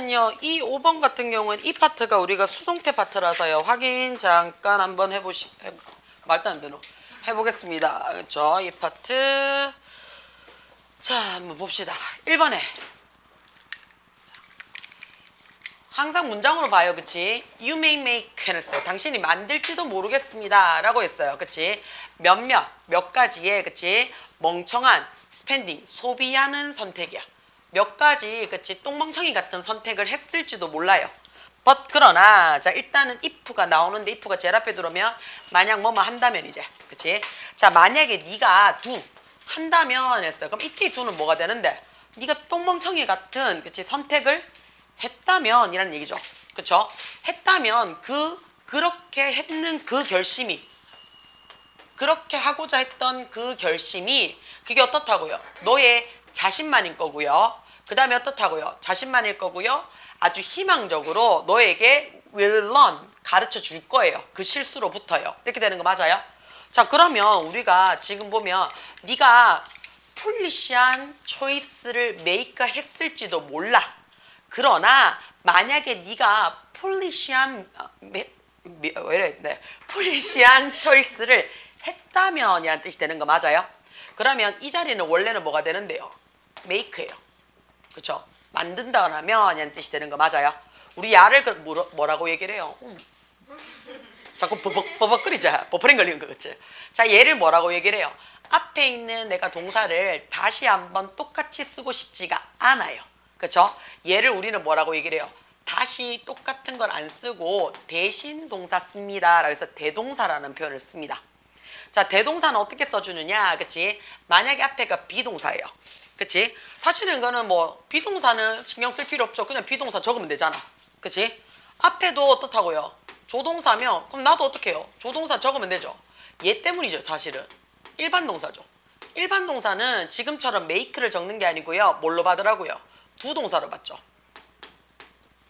일단은요, 이 5번 같은 경우는 이 파트가 우리가 수동태 파트라서요. 확인 잠깐 한번 말도 안 되노. 해보겠습니다. 그렇죠? 이 파트. 자, 한번 봅시다. 1번에. 항상 문장으로 봐요. 그치? You may make 했어요. 당신이 만들지도 모르겠습니다. 라고 했어요. 그치? 몇 가지의, 그치? 멍청한 spending, 소비하는 선택이야. 몇 가지, 그치? 똥멍청이 같은 선택을 했을지도 몰라요. but 그러나, 자, 일단은 if가 나오는데 if가 제일 앞에 들어오면 만약 뭐뭐 한다면 이제. 그치? 자, 만약에 네가 do 한다면 했어요. 그럼 이때 do는 뭐가 되는데? 네가 똥멍청이 같은, 그치? 선택을 했다면 이라는 얘기죠. 그쵸? 했다면 그렇게 했는 그 결심이, 그렇게 하고자 했던 그 결심이 그게 어떻다고요? 너의 자신만일 거고요. 그 다음에 어떻다고요? 자신만일 거고요. 아주 희망적으로 너에게 will learn, 가르쳐 줄 거예요. 그 실수로부터요. 이렇게 되는 거 맞아요? 자, 그러면 우리가 지금 보면 네가 풀리시한 초이스를 메이크 했을지도 몰라. 그러나 만약에 네가 폴리시한 초이스를 했다면 이란 뜻이 되는 거 맞아요? 그러면 이 자리는 원래는 뭐가 되는데요? make예요. 그쵸? 만든다라면 이란 뜻이 되는 거 맞아요? 우리 야를 뭐라고 얘기를 해요? 자꾸 버벅거리자. 버퍼링 걸리는 거 그치? 자, 얘를 뭐라고 얘기를 해요? 앞에 있는 내가 동사를 다시 한번 똑같이 쓰고 싶지가 않아요. 그쵸? 얘를 우리는 뭐라고 얘기를 해요? 다시 똑같은 걸 안 쓰고 대신 동사 씁니다. 그래서 대동사라는 표현을 씁니다. 자, 대동사는 어떻게 써주느냐? 그치? 만약에 앞에가 비동사예요. 그치? 사실은 이거는 뭐 비동사는 신경 쓸 필요 없죠. 그냥 비동사 적으면 되잖아. 그치? 앞에도 어떻다고요? 조동사면 그럼 나도 어떻게 해요? 조동사 적으면 되죠. 얘 때문이죠. 사실은 일반 동사죠. 일반 동사는 지금처럼 make를 적는 게 아니고요. 뭘로 받으라고요? 두 동사로 받죠.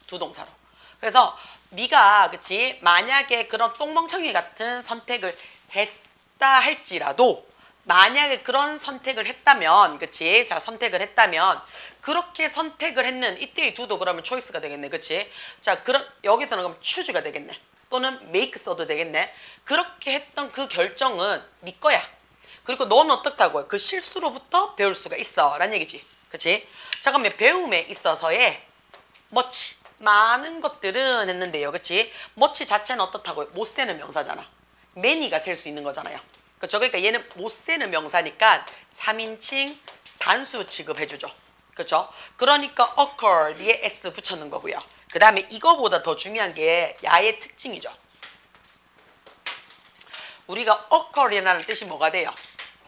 두 동사로. 그래서 네가 그치 만약에 그런 똥멍청이 같은 선택을 했다 할지라도 만약에 그런 선택을 했다면 그치 자 선택을 했다면 그렇게 선택을 했는 이때의 두도 그러면 초이스가 되겠네. 그치 자 그런 여기서는 그럼 choose가 되겠네. 또는 make 써도 되겠네. 그렇게 했던 그 결정은 네 거야. 그리고 너는 어떻다고요? 그 실수로부터 배울 수가 있어 라는 얘기지. 그치? 자, 그러면 배움에 있어서의 much, 많은 것들은 했는데요. 그치? much 자체는 어떻다고요? 못 세는 명사잖아. many가 셀 수 있는 거잖아요. 그쵸? 그러니까 얘는 못 세는 명사니까 3인칭 단수 취급해주죠. 그쵸? 그러니까 occur 뒤에 s 붙였는 거고요. 그 다음에 이거보다 더 중요한 게 야의 특징이죠. 우리가 occur이라는 뜻이 뭐가 돼요?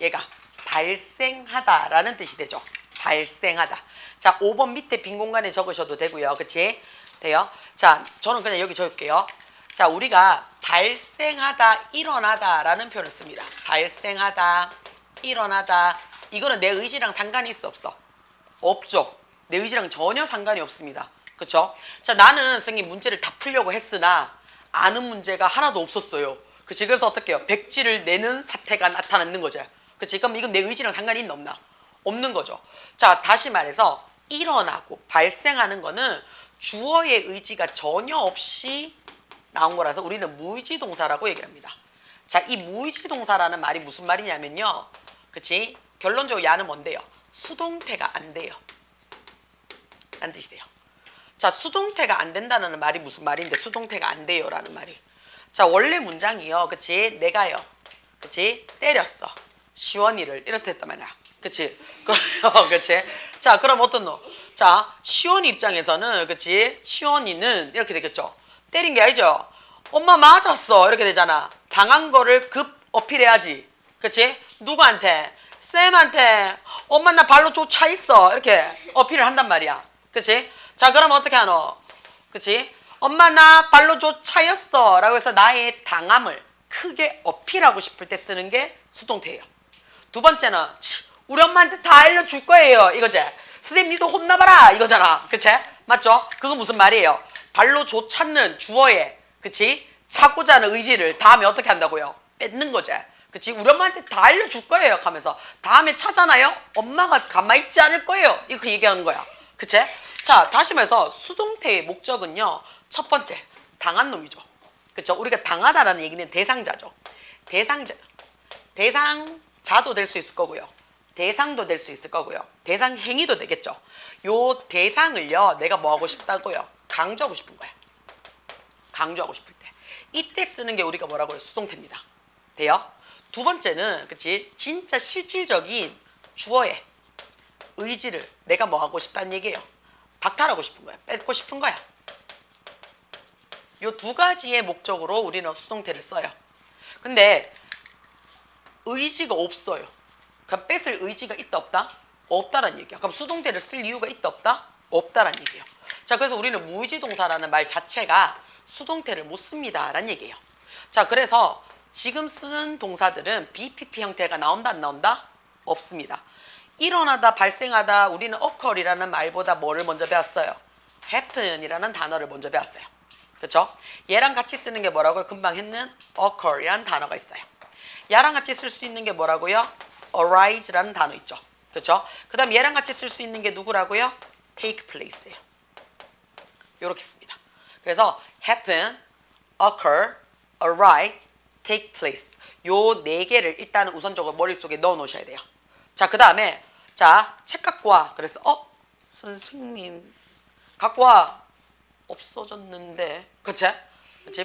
얘가 발생하다라는 뜻이 되죠. 발생하다. 자, 5번 밑에 빈 공간에 적으셔도 되고요. 그치? 돼요? 자, 저는 그냥 여기 적을게요. 자, 우리가 발생하다, 일어나다 라는 표현을 씁니다. 발생하다, 일어나다. 이거는 내 의지랑 상관이 있어, 없어? 없죠. 내 의지랑 전혀 상관이 없습니다. 그쵸? 자, 나는 선생님 문제를 다 풀려고 했으나 아는 문제가 하나도 없었어요. 그치? 그래서 어떻게 해요? 백지를 내는 사태가 나타나는 거죠. 그치? 그럼 이건 내 의지랑 상관이 있나 없나? 없는 거죠. 자, 다시 말해서 일어나고 발생하는 거는 주어의 의지가 전혀 없이 나온 거라서 우리는 무의지 동사라고 얘기합니다. 자, 이 무의지 동사라는 말이 무슨 말이냐면요. 그치? 결론적으로 야는 뭔데요? 수동태가 안 돼요. 라는 뜻이 돼요. 자, 수동태가 안 된다는 말이 무슨 말인데 수동태가 안 돼요 라는 말이. 자, 원래 문장이요. 그치? 내가요. 그치? 때렸어. 시원이를 이렇게 했단 말이야. 그치? 그치? 자, 그럼 어떤 너? 자, 시원이 입장에서는, 그치? 시원이는 이렇게 되겠죠? 때린 게 아니죠? 엄마 맞았어. 이렇게 되잖아. 당한 거를 급 어필해야지. 그치? 누구한테? 쌤한테. 엄마 나 발로 쫓아 있어. 이렇게 어필을 한단 말이야. 그치? 자, 그럼 어떻게 하노? 그치? 엄마 나 발로 쫓아였어. 라고 해서 나의 당함을 크게 어필하고 싶을 때 쓰는 게 수동태예요. 두 번째는 우리 엄마한테 다 알려줄 거예요. 이거지. 선생님 니도 혼나봐라. 이거잖아. 그치? 맞죠? 그거 무슨 말이에요? 발로 쫓았는 주어에 그치? 차고자 하는 의지를 다음에 어떻게 한다고요? 뺏는 거지. 그치? 우리 엄마한테 다 알려줄 거예요. 하면서 다음에 차잖아요? 엄마가 가만히 있지 않을 거예요. 이렇게 얘기하는 거야. 그치? 자, 다시 말해서 수동태의 목적은요. 첫 번째, 당한 놈이죠. 그렇죠? 우리가 당하다라는 얘기는 대상자죠. 대상자도 될 수 있을 거고요. 대상도 될 수 있을 거고요. 대상 행위도 되겠죠. 요 대상을요. 내가 뭐 하고 싶다고요? 강조하고 싶은 거야. 강조하고 싶을 때. 이때 쓰는 게 우리가 뭐라고요? 수동태입니다. 돼요? 두 번째는 그치? 진짜 실질적인 주어의 의지를 내가 뭐 하고 싶다는 얘기예요. 박탈하고 싶은 거야. 뺏고 싶은 거야. 요 두 가지의 목적으로 우리는 수동태를 써요. 근데 의지가 없어요. 그럼 뺏을 의지가 있다 없다? 없다라는 얘기야. 그럼 수동태를 쓸 이유가 있다 없다? 없다라는 얘기예요. 자, 그래서 우리는 무의지 동사라는 말 자체가 수동태를 못 씁니다라는 얘기예요. 자, 그래서 지금 쓰는 동사들은 BPP 형태가 나온다 안 나온다? 없습니다. 일어나다 발생하다 우리는 occur이라는 말보다 뭐를 먼저 배웠어요? happen이라는 단어를 먼저 배웠어요. 그렇죠? 얘랑 같이 쓰는 게 뭐라고요? 금방 했는 occur이라는 단어가 있어요. 얘랑 같이 쓸 수 있는 게 뭐라고요? arise라는 단어 있죠. 그렇죠? 그 다음 얘랑 같이 쓸 수 있는 게 누구라고요? take place예요. 이렇게 씁니다. 그래서 happen, occur, arise, take place. 요 네 개를 일단은 우선적으로 머릿속에 넣어 놓으셔야 돼요. 자, 그 다음에 자, 책 갖고 와. 그래서 선생님 갖고 와. 없어졌는데. 그치?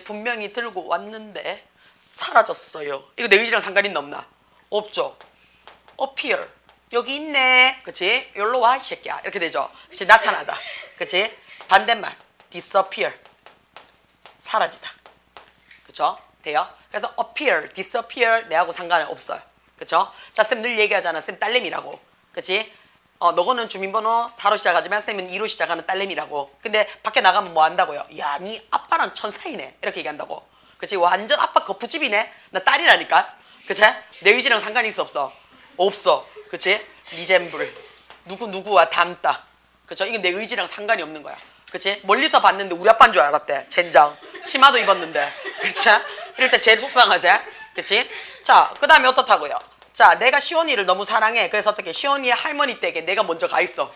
분명히 들고 왔는데 사라졌어요. 이거 내 의지랑 상관이 없나? 없죠. appear. 여기 있네. 그치? 여기로 와, 이 새끼야. 이렇게 되죠. 그치? 나타나다. 그치? 반대말. disappear. 사라지다. 그쵸? 돼요? 그래서 appear, disappear 내하고 상관은 없어요. 그쵸? 자, 쌤 늘 얘기하잖아. 쌤 딸내미라고. 그치? 너거는 주민번호 4로 시작하지만 쌤은 2로 시작하는 딸내미라고. 근데 밖에 나가면 뭐 한다고요? 야, 니 아빠랑 천사이네. 이렇게 얘기한다고. 그치? 완전 아빠 거푸집이네. 나 딸이라니까. 그치? 내 의지랑 상관이 있어 없어? 없어. 그치? 리젠블. 누구와 닮다. 그쵸? 이건 내 의지랑 상관이 없는 거야. 그치? 멀리서 봤는데 우리 아빠인 줄 알았대. 젠장. 치마도 입었는데. 그치? 이럴 때 제일 속상하지? 그치? 자, 그 다음에 어떻다고요? 자, 내가 시온이를 너무 사랑해. 그래서 어떻게? 시온이의 할머니 댁에 내가 먼저 가 있어.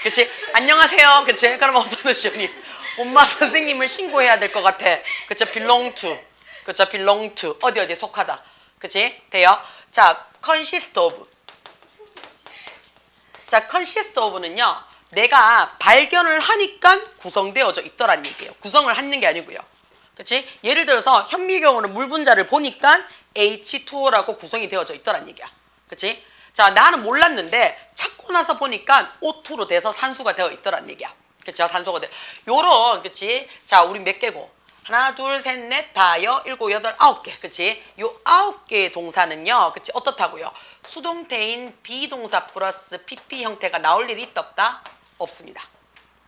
그치? 안녕하세요. 그치? 그러면 어떤 시온이? 엄마 선생님을 신고해야 될 것 같아. 그쵸? belong to. 그쵸? belong to. 어디 속하다. 그치? 돼요? 자, consist of. 자, consist of는요. 내가 발견을 하니까 구성되어져 있더란 얘기예요. 구성을 하는 게 아니고요. 그치? 예를 들어서 현미경으로 물 분자를 보니까 H2O라고 구성이 되어져 있더란 얘기야. 그치? 자, 나는 몰랐는데 찾고 나서 보니까 O2로 돼서 산수가 되어 있더란 얘기야. 그치? 산소가 돼. 요런, 그치? 자, 우리 몇 개고? 하나, 둘, 셋, 넷, 다, 일곱, 여덟, 아홉 개. 그치? 요 9개의 동사는요. 그치? 어떻다고요? 수동태인 비동사 플러스 PP 형태가 나올 일이 있다 없다? 없습니다.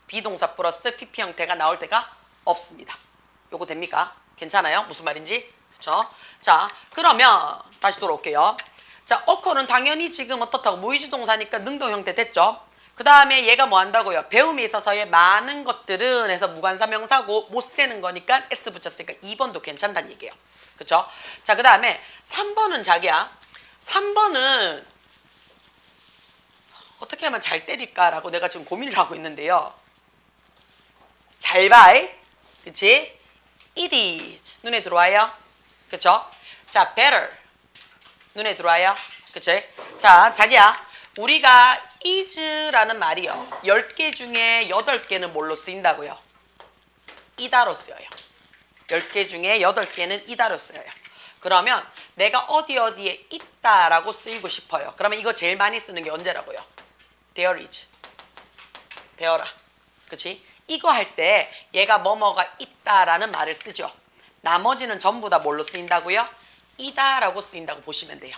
비동사 플러스 PP 형태가 나올 때가 없습니다. 요거 됩니까? 괜찮아요? 무슨 말인지? 그쵸? 자, 그러면 다시 돌아올게요. 자, occur는 당연히 지금 어떻다고? 무의지 동사니까 능동 형태 됐죠? 그 다음에 얘가 뭐 한다고요? 배움에 있어서의 많은 것들은 해서 무관사 명사고 못 세는 거니까 S 붙였으니까 2번도 괜찮다는 얘기예요. 그쵸? 자, 그 다음에 3번은 자기야. 3번은 어떻게 하면 잘 때릴까라고 내가 지금 고민을 하고 있는데요. 잘 봐. 그치? It is. 눈에 들어와요? 그쵸? 자, better. 눈에 들어와요? 그치? 자, 자기야. 우리가 is라는 말이요. 10개 중에 8개는 뭘로 쓰인다고요? 이다로 쓰여요. 10개 중에 8개는 이다로 쓰여요. 그러면 내가 어디에 있다라고 쓰이고 싶어요. 그러면 이거 제일 많이 쓰는 게 언제라고요? There is. 되어라. 그치? 이거 할 때 얘가 뭐뭐가 있다라는 말을 쓰죠. 나머지는 전부 다 뭘로 쓰인다고요? 이다라고 쓰인다고 보시면 돼요.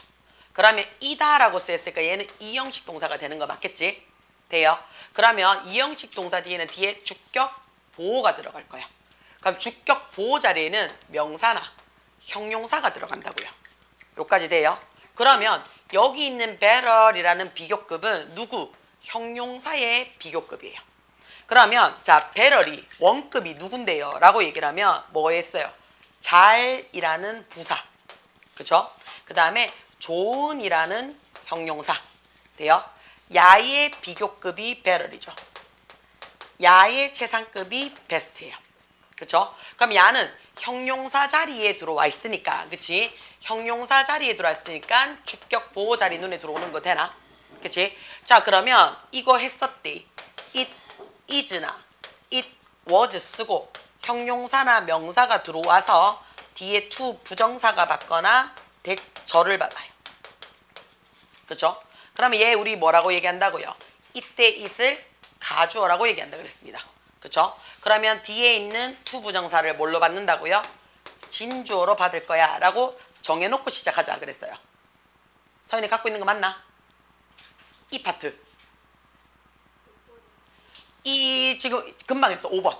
그러면 이다라고 쓰였으니까 얘는 이형식 동사가 되는 거 맞겠지? 돼요. 그러면 이형식 동사 뒤에는 뒤에 주격 보호가 들어갈 거야. 그럼 주격 보호 자리에는 명사나 형용사가 들어간다고요. 여기까지 돼요. 그러면 여기 있는 better이라는 비교급은 누구? 형용사의 비교급이에요. 그러면 자, better이 원급이 누군데요? 라고 얘기를 하면 뭐 했어요? 잘이라는 부사. 그쵸? 그 다음에 좋은이라는 형용사. 돼요? 야의 비교급이 better이죠. 야의 최상급이 베스트예요. 그쵸? 그럼 야는 형용사 자리에 들어와 있으니까, 그치? 형용사 자리에 들어와 있으니까 주격 보호 자리 눈에 들어오는 거 되나? 그치? 자, 그러면 이거 했었대. it is나 it was 쓰고 형용사나 명사가 들어와서 뒤에 to 부정사가 받거나 대절을 받아요. 그쵸? 그러면 얘 우리 뭐라고 얘기한다고요? 이때 it을 가주어라고 얘기한다 그랬습니다. 그쵸? 그러면 뒤에 있는 to 부정사를 뭘로 받는다고요? 진주어로 받을 거야 라고 정해놓고 시작하자 그랬어요. 서연이 갖고 있는 거 맞나? 이 파트. 이 지금 금방 했어. 5번.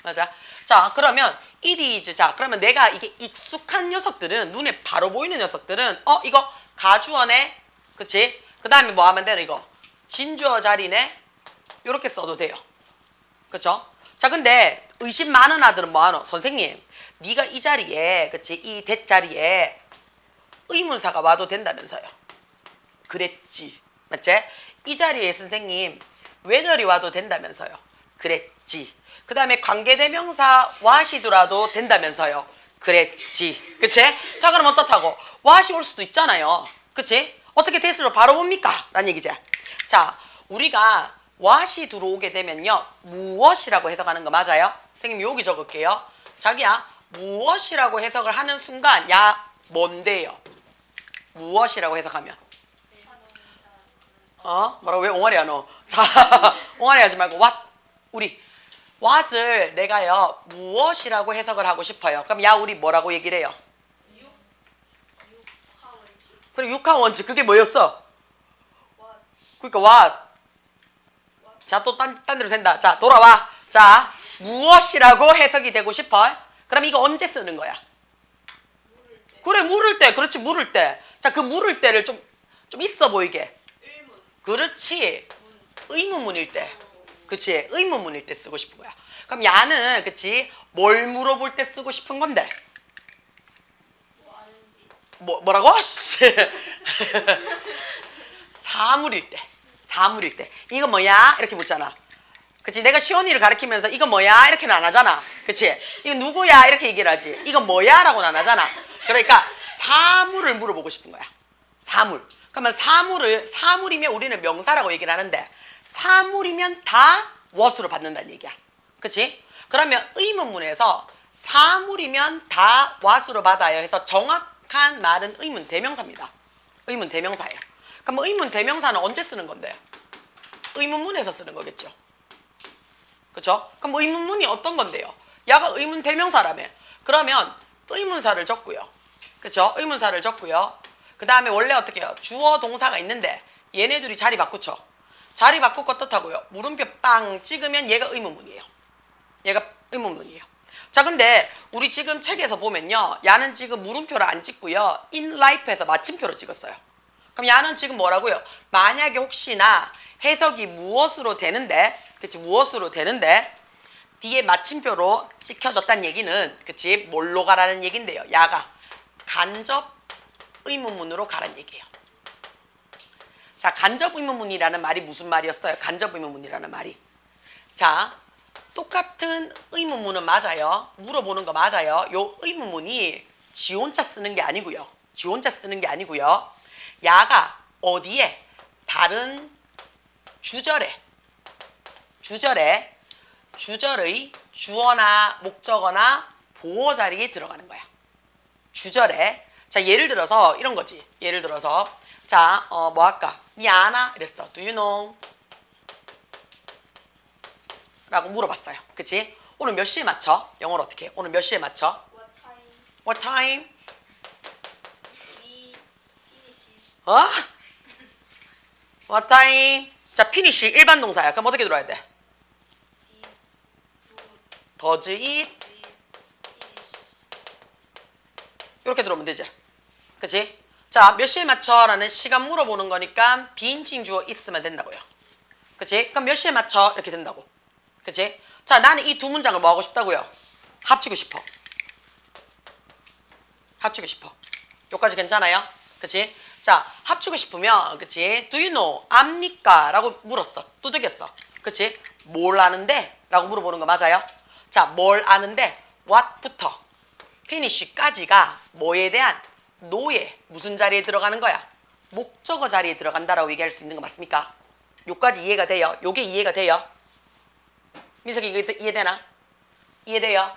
맞아. 자, 그러면 it is. 자, 그러면 내가 이게 익숙한 녀석들은, 눈에 바로 보이는 녀석들은 이거 가주어네. 그치? 그 다음에 뭐 하면 되나 이거? 진주어 자리네. 요렇게 써도 돼요. 그쵸? 자, 근데 의심 많은 아들은 뭐 하노? 선생님, 네가 이 자리에, 그치? 이 대자리에 의문사가 와도 된다면서요. 그랬지. 맞지? 이 자리에 선생님, whether이 와도 된다면서요. 그랬지. 그 다음에 관계대명사 what이더라도 된다면서요. 그랬지. 그치? 자, 그럼 어떻다고? what이 올 수도 있잖아요. 그치? 어떻게 대수로 바로 봅니까? 라는 얘기지. 자, 우리가 what이 들어오게 되면요. 무엇이라고 해석하는 거 맞아요? 선생님 여기 적을게요. 자기야, 무엇이라고 해석을 하는 순간 야, 뭔데요? 무엇이라고 해석하면? 뭐라고? 왜 옹알이 안 오? 자, 옹알이 하지 말고 what? 우리 what을 내가요 무엇이라고 해석을 하고 싶어요. 그럼 야, 우리 뭐라고 얘기를 해요? 그래, 육하원칙 그게 뭐였어? 그러니까 what. 자, 또 딴 데로 샌다. 자, 돌아와. 자, 무엇이라고 해석이 되고 싶어? 그럼 이거 언제 쓰는 거야? 그래, 물을 때. 그렇지, 물을 때. 자, 그 물을 때를 좀 있어 보이게. 그렇지. 의문문일 때. 그치? 의문문일 때 쓰고 싶은 거야. 그럼 야는, 그치? 뭘 물어볼 때 쓰고 싶은 건데? 뭐라고? 사물일 때. 사물일 때. 이거 뭐야? 이렇게 묻잖아. 그치? 내가 시온이를 가르치면서 이거 뭐야? 이렇게는 안 하잖아. 그치? 이거 누구야? 이렇게 얘기를 하지. 이거 뭐야? 라고는 안 하잖아. 그러니까 사물을 물어보고 싶은 거야. 사물. 그러면 사물이면 우리는 명사라고 얘기를 하는데 사물이면 다 what으로 받는다는 얘기야. 그치? 그러면 의문문에서 사물이면 다 what으로 받아요 해서 정확한 말은 의문 대명사입니다. 의문 대명사예요. 그럼 의문 대명사는 언제 쓰는 건데? 의문문에서 쓰는 거겠죠. 그쵸? 그럼 의문문이 어떤 건데요? 야가 의문 대명사라며. 그러면 의문사를 적고요. 그쵸? 의문사를 적고요. 그 다음에 원래 어떻게 해요? 주어 동사가 있는데 얘네들이 자리 바꾸죠. 자리 바꾸고 어떻다고요? 물음표 빵 찍으면 얘가 의문문이에요. 얘가 의문문이에요. 자, 근데 우리 지금 책에서 보면요. 야는 지금 물음표를 안 찍고요. in life에서 마침표를 찍었어요. 그럼 야는 지금 뭐라고요? 만약에 혹시나 해석이 무엇으로 되는데, 그치? 무엇으로 되는데 뒤에 마침표로 찍혀졌다는 얘기는, 그치? 뭘로 가라는 얘긴데요. 야가 간접 의문문으로 가라는 얘기예요. 자, 간접 의문문이라는 말이 무슨 말이었어요? 간접 의문문이라는 말이. 자, 똑같은 의문문은 맞아요. 물어보는 거 맞아요. 요 의문문이 지 혼자 쓰는 게 아니고요. 지 혼자 쓰는 게 아니고요. 야가 어디에? 다른 주절의 주어나 목적어나 보호 자리에 들어가는 거야. 주절에. 자, 예를 들어서 이런 거지. 예를 들어서 자, 뭐 할까? 니 아나? 이랬어. Do you know? 라고 물어봤어요. 그치? 오늘 몇 시에 맞춰? 영어로 어떻게 해? 오늘 몇 시에 맞춰? What time? What time? 자, finish 일반 동사야. 그럼 어떻게 들어야 돼? Does it? 이렇게 들어오면 되지. 그치? 자, 몇 시에 맞춰? 라는 시간 물어보는 거니까 비인칭 주어 있으면 된다고요. 그치? 그럼 몇 시에 맞춰? 이렇게 된다고. 그치? 자, 나는 이 두 문장을 뭐 하고 싶다고요? 합치고 싶어. 합치고 싶어. 여기까지 괜찮아요? 그치? 자, 합치고 싶으면, 그치? Do you know? 압니까? 라고 물었어. 두들겼어. 그치? 뭘 아는데? 라고 물어보는 거 맞아요? 자, 뭘 아는데? what부터 finish까지가 뭐에 대한 노예, 무슨 자리에 들어가는 거야? 목적어 자리에 들어간다라고 얘기할 수 있는 거 맞습니까? 요까지 이해가 돼요? 요게 이해가 돼요? 민석이 이거 이해되나? 이해돼요?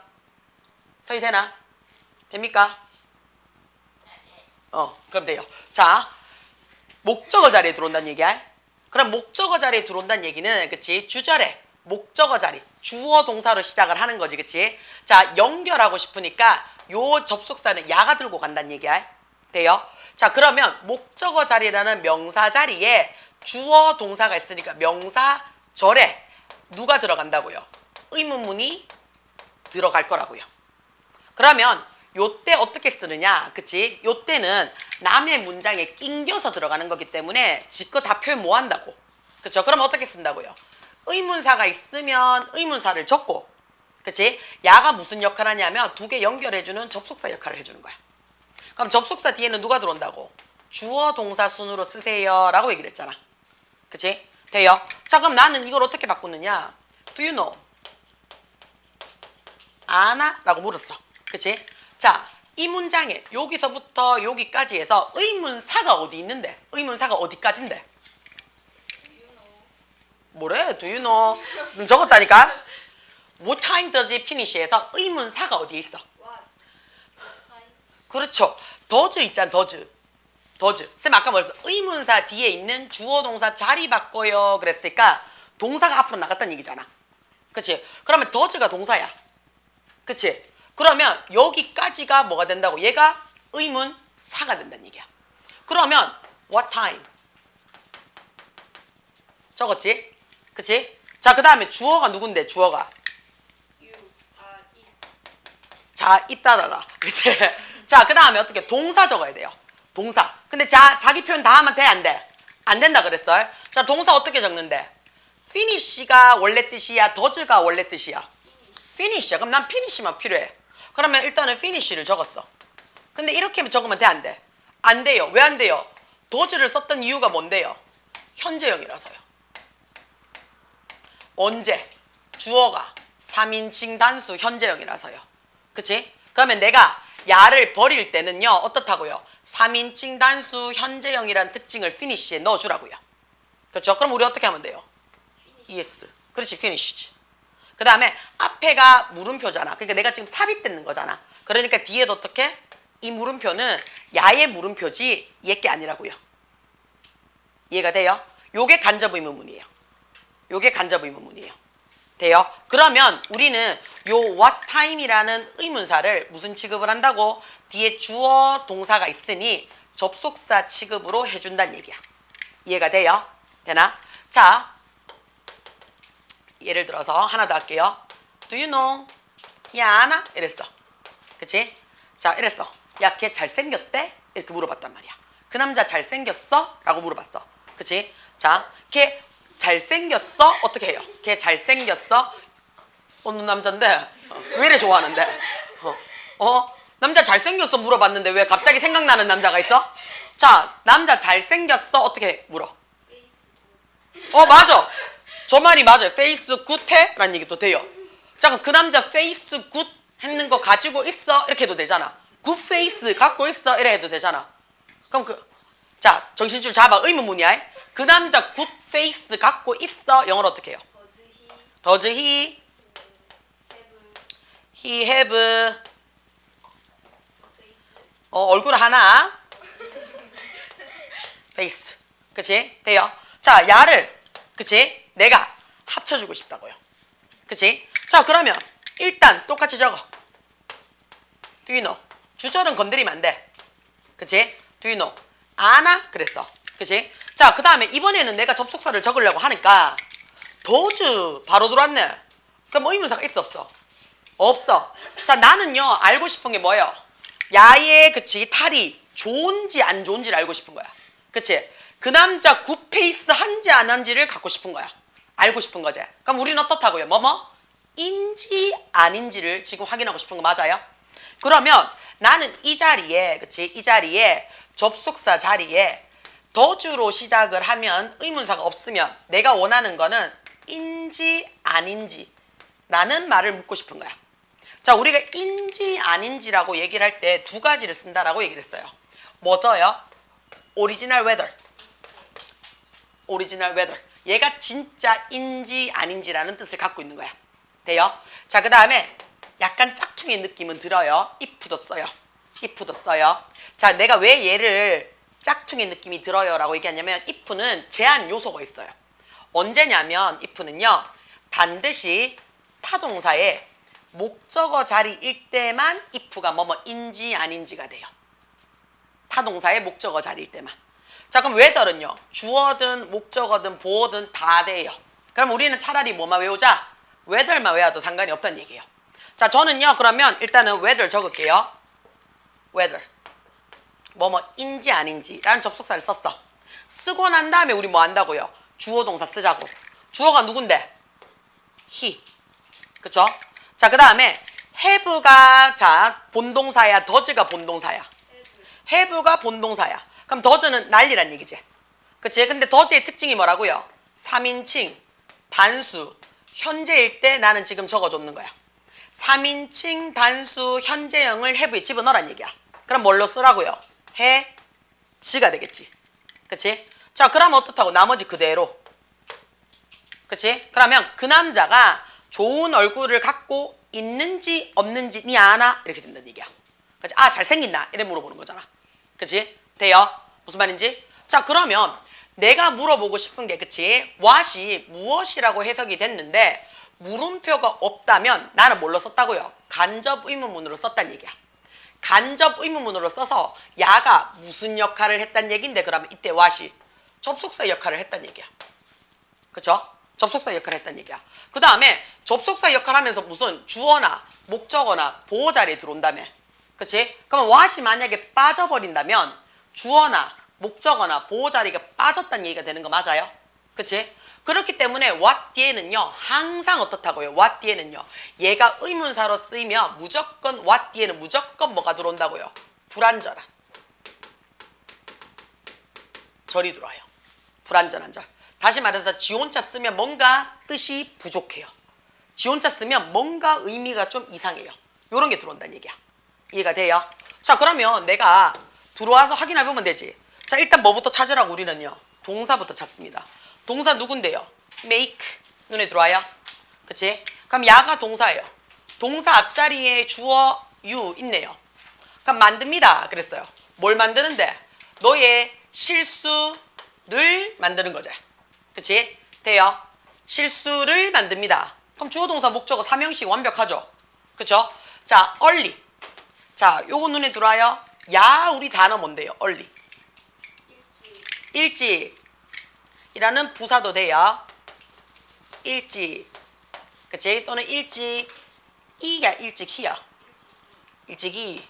서희되나? 됩니까? 그럼 돼요. 자, 목적어 자리에 들어온다는 얘기야. 그럼 목적어 자리에 들어온다는 얘기는, 그치? 주절에 목적어 자리, 주어 동사로 시작을 하는 거지, 그치? 자, 연결하고 싶으니까 요 접속사는 야가 들고 간다는 얘기야. 돼요? 자, 그러면 목적어 자리라는 명사 자리에 주어 동사가 있으니까 명사절에 누가 들어간다고요? 의문문이 들어갈 거라고요. 그러면 요때 어떻게 쓰느냐, 그치? 요때는 남의 문장에 낑겨서 들어가는 거기 때문에 지껏 다 표현 못 한다고. 그쵸? 그럼 어떻게 쓴다고요? 의문사가 있으면 의문사를 적고, 그치? 야가 무슨 역할을 하냐면 두 개 연결해주는 접속사 역할을 해주는 거야. 그럼 접속사 뒤에는 누가 들어온다고? 주어 동사 순으로 쓰세요 라고 얘기를 했잖아. 그치? 돼요? 자, 그럼 나는 이걸 어떻게 바꾸느냐? Do you know? 아나? 라고 물었어. 그치? 자, 이 문장에 여기서부터 여기까지 해서 의문사가 어디 있는데? 의문사가 어디까지인데? 뭐래? Do you know? 적었다니까? What time does it finish에서 의문사가 어디에 있어? 그렇죠. does 있잖아, does. 쌤 아까 뭐랬어? 의문사 뒤에 있는 주어 동사 자리 바꿔요 그랬으니까 동사가 앞으로 나갔다는 얘기잖아. 그치? 그러면 does가 동사야. 그치? 그러면 여기까지가 뭐가 된다고? 얘가 의문사가 된다는 얘기야. 그러면 what time? 적었지? 그치? 자, 그 다음에 주어가 누군데? 주어가 자, 있다라라. 그치? 자, 그 다음에 어떻게? 동사 적어야 돼요. 동사. 근데 자기 표현 다 하면 돼? 안 돼? 안 된다 그랬어요? 자, 동사 어떻게 적는데? finish가 원래 뜻이야? does가 원래 뜻이야? finish야. 그럼 난 finish만 필요해. 그러면 일단은 finish를 적었어. 근데 이렇게 적으면 돼? 안 돼? 안 돼요. 왜 안 돼요? does를 썼던 이유가 뭔데요? 현재형이라서요. 언제? 주어가 3인칭 단수 현재형이라서요. 그치? 그러면 내가 야를 버릴 때는요, 어떻다고요? 3인칭 단수 현재형이라는 특징을 finish에 넣어주라고요. 그렇죠? 그럼 우리 어떻게 하면 돼요? yes. 그렇지, finish지. 그 다음에 앞에가 물음표잖아. 그러니까 내가 지금 삽입되는 거잖아. 그러니까 뒤에도 어떻게? 이 물음표는 야의 물음표지 얘게 아니라고요. 이해가 돼요? 요게 간접의문문이에요. 요게 간접의문문이에요. 돼요? 그러면 우리는 요 what time이라는 의문사를 무슨 취급을 한다고? 뒤에 주어 동사가 있으니 접속사 취급으로 해준다는 얘기야. 이해가 돼요? 되나? 자, 예를 들어서 하나 더 할게요. Do you know? 야, 아나? 이랬어. 그치? 자, 이랬어. 야, 걔 잘생겼대? 이렇게 물어봤단 말이야. 그 남자 잘생겼어? 라고 물어봤어. 그치? 자, 걔 잘생겼어? 어떻게 해요? 걔 잘생겼어? 어느 남잔데? 왜 이래 좋아하는데? 남자 잘생겼어 물어봤는데 왜 갑자기 생각나는 남자가 있어? 자, 남자 잘생겼어? 어떻게 물어? 맞아. 저 말이 맞아요. 페이스 굿해? 라는 얘기도 돼요. 자, 그럼 그 남자 페이스 굿 했는 거 가지고 있어? 이렇게 해도 되잖아. 굿 페이스 갖고 있어? 이래 해도 되잖아. 그럼 자, 정신줄 잡아. 의문문이야. 그 남자 굿 페이스 갖고 있어? 영어로 어떻게 해요? Does he have 얼굴 하나 페이스. 그치? 돼요? 자, 야를 그치? 내가 합쳐주고 싶다고요. 그치? 자, 그러면 일단 똑같이 적어. Do you know? 주절은 건드리면 안 돼. 그치? Do you know? 아나? 그랬어. 그치? 자, 그 다음에 이번에는 내가 접속사를 적으려고 하니까 does 바로 들어왔네. 그럼 의문사가 있어 없어? 없어. 자, 나는요 알고 싶은 게 뭐예요? 야의 그치 탈이 좋은지 안 좋은지를 알고 싶은 거야. 그치? 그 남자 굿페이스 한지 안 한지를 갖고 싶은 거야. 알고 싶은 거지. 그럼 우리는 어떻다고요? 인지 아닌지를 지금 확인하고 싶은 거 맞아요? 그러면 나는 이 자리에, 그치? 이 자리에 접속사 자리에 더주로 시작을 하면 의문사가 없으면 내가 원하는 거는 인지 아닌지 라는 말을 묻고 싶은 거야. 자, 우리가 인지 아닌지라고 얘기를 할 때 두 가지를 쓴다라고 얘기를 했어요. 뭐죠요? 오리지널 웨더. 오리지널 웨더. 얘가 진짜 인지 아닌지라는 뜻을 갖고 있는 거야. 돼요? 자, 그 다음에 약간 짝퉁의 느낌은 들어요. if도 써요. if도 써요. 자, 내가 왜 얘를 짝퉁의 느낌이 들어요 라고 얘기하냐면 if는 제한 요소가 있어요. 언제냐면 if는요 반드시 타동사의 목적어 자리일 때만 if가 뭐뭐인지 아닌지가 돼요. 타동사의 목적어 자리일 때만. 자, 그럼 whether는요 주어든 목적어든 보어든 다 돼요. 그럼 우리는 차라리 뭐만 외우자? whether만 외워도 상관이 없다는 얘기예요. 자, 저는요 그러면 일단은 whether 적을게요. whether 뭐뭐인지 아닌지라는 접속사를 썼어. 쓰고 난 다음에 우리 뭐 한다고요? 주어 동사 쓰자고. 주어가 누군데? he. 그쵸? 자, 그 다음에 have가 자 본동사야, does가 본동사야? have가 본동사야. 그럼 does는 난리란 얘기지. 그치? 근데 does의 특징이 뭐라고요? 3인칭, 단수, 현재일 때 나는 지금 적어줬는 거야. 3인칭, 단수, 현재형을 have에 집어넣으란 얘기야. 그럼 뭘로 쓰라고요? 지가 되겠지. 그치? 자, 그러면 어떻다고? 나머지 그대로. 그치? 그러면 그 남자가 좋은 얼굴을 갖고 있는지 없는지 니 아나? 이렇게 된다는 얘기야. 그치? 아, 잘생긴다. 이래 물어보는 거잖아. 그치? 돼요? 무슨 말인지? 자, 그러면 내가 물어보고 싶은 게, 그치? what이 무엇이라고 해석이 됐는데 물음표가 없다면 나는 뭘로 썼다고요? 간접 의문문으로 썼단 얘기야. 간접 의문문으로 써서 야가 무슨 역할을 했단 얘기인데 그러면 이때 what이 접속사 역할을 했단 얘기야. 그쵸? 접속사 역할을 했단 얘기야. 그 다음에 접속사 역할을 하면서 무슨 주어나 목적어나 보호 자리에 들어온다며. 그치? 그러면 what이 만약에 빠져버린다면 주어나 목적어나 보호 자리가 빠졌다는 얘기가 되는 거 맞아요? 그치? 그렇기 때문에 what 뒤에는요 항상 어떻다고요? what 뒤에는요 얘가 의문사로 쓰이면 무조건 what 뒤에는 무조건 뭐가 들어온다고요? 불완전한 절이 들어와요. 불완전한 절. 다시 말해서 지원자 쓰면 뭔가 뜻이 부족해요. 지원자 쓰면 뭔가 의미가 좀 이상해요. 요런 게 들어온다는 얘기야. 이해가 돼요? 자, 그러면 내가 들어와서 확인해보면 되지. 자, 일단 뭐부터 찾으라고 우리는요 동사부터 찾습니다. 동사 누군데요? make. 눈에 들어와요? 그치? 그럼 야가 동사예요. 동사 앞자리에 주어 you 있네요. 그럼 만듭니다 그랬어요. 뭘 만드는데? 너의 실수를 만드는 거죠. 그치? 돼요? 실수를 만듭니다. 그럼 주어 동사 목적어 삼형식 완벽하죠? 그쵸? 자, early. 자, 요거 눈에 들어와요? 야, 우리 단어 뭔데요? early. 일찍. 이라는 부사도 돼요. 일찍. 그치? 또는 일찍. 이가 일찍이야. 일찍이.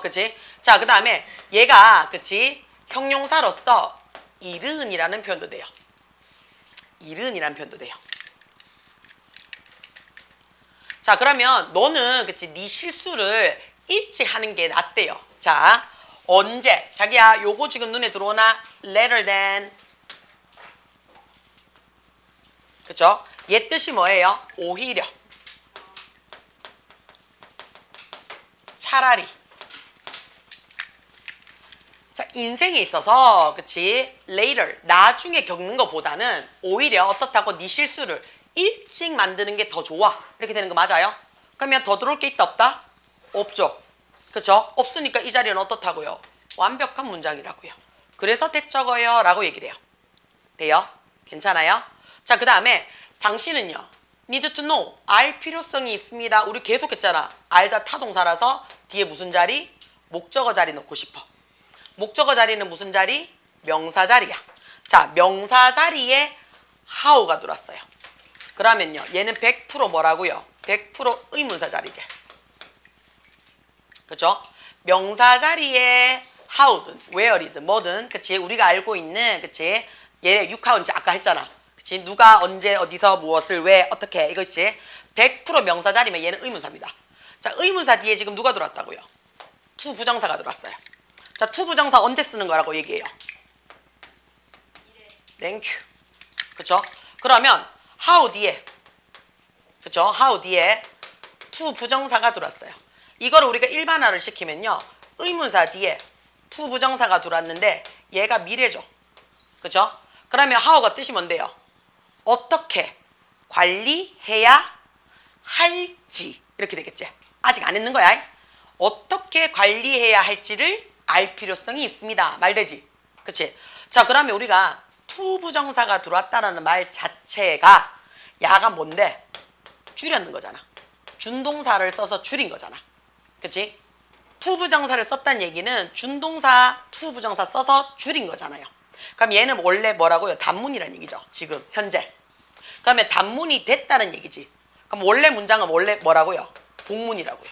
그치? 자, 그 다음에 얘가, 그치? 형용사로서 이른이라는 표현도 돼요. 이른이라는 표현도 돼요. 자, 그러면 너는, 그치? 네 실수를 일찍 하는 게 낫대요. 자, 언제? 자기야, 요거 지금 눈에 들어오나? Later than. 그쵸? 얘 뜻이 뭐예요? 오히려. 차라리. 자, 인생에 있어서, 그치? later, 나중에 겪는 것보다는 오히려 어떻다고 네 실수를 일찍 만드는 게 더 좋아. 이렇게 되는 거 맞아요? 그러면 더 들어올 게 있다, 없다? 없죠. 그쵸? 없으니까 이 자리는 어떻다고요? 완벽한 문장이라고요. 그래서 대적어요 라고 얘기를 해요. 돼요? 괜찮아요? 자, 그 다음에 당신은요 need to know, 알 필요성이 있습니다. 우리 계속 했잖아. 알다 타동사라서 뒤에 무슨 자리? 목적어 자리 넣고 싶어. 목적어 자리는 무슨 자리? 명사 자리야. 자, 명사 자리에 how가 들어왔어요. 그러면요 얘는 100% 뭐라고요? 100% 의문사 자리지. 그죠? 명사 자리에 how든 where이든 뭐든, 그치? 우리가 알고 있는, 그치? 얘 육하운지 아까 했잖아. 그치? 누가 언제 어디서 무엇을 왜 어떻게 이거 있지? 100% 명사 자리면 얘는 의문사입니다. 자, 의문사 뒤에 지금 누가 들어왔다고요? to 부정사가 들어왔어요. 자, to 부정사 언제 쓰는 거라고 얘기해요? Thank you. 그쵸? 그러면 how 뒤에, 그쵸? how 뒤에 to 부정사가 들어왔어요. 이거를 우리가 일반화를 시키면요, 의문사 뒤에 to 부정사가 들어왔는데 얘가 미래죠. 그쵸? 그러면 how가 뜻이 뭔데요? 어떻게 관리해야 할지 이렇게 되겠지. 아직 안 했는 거야. 어떻게 관리해야 할지를 알 필요성이 있습니다. 말되지. 그치? 자, 그러면 우리가 to 부정사가 들어왔다라는 말 자체가 야가 뭔데? 줄였는 거잖아. 준동사를 써서 줄인 거잖아. 그치? to 부정사를 썼다는 얘기는 준동사 to 부정사 써서 줄인 거잖아요. 그럼 얘는 원래 뭐라고요? 단문이라는 얘기죠. 지금 현재. 그러면 단문이 됐다는 얘기지. 그럼 원래 문장은 원래 뭐라고요? 복문이라고요.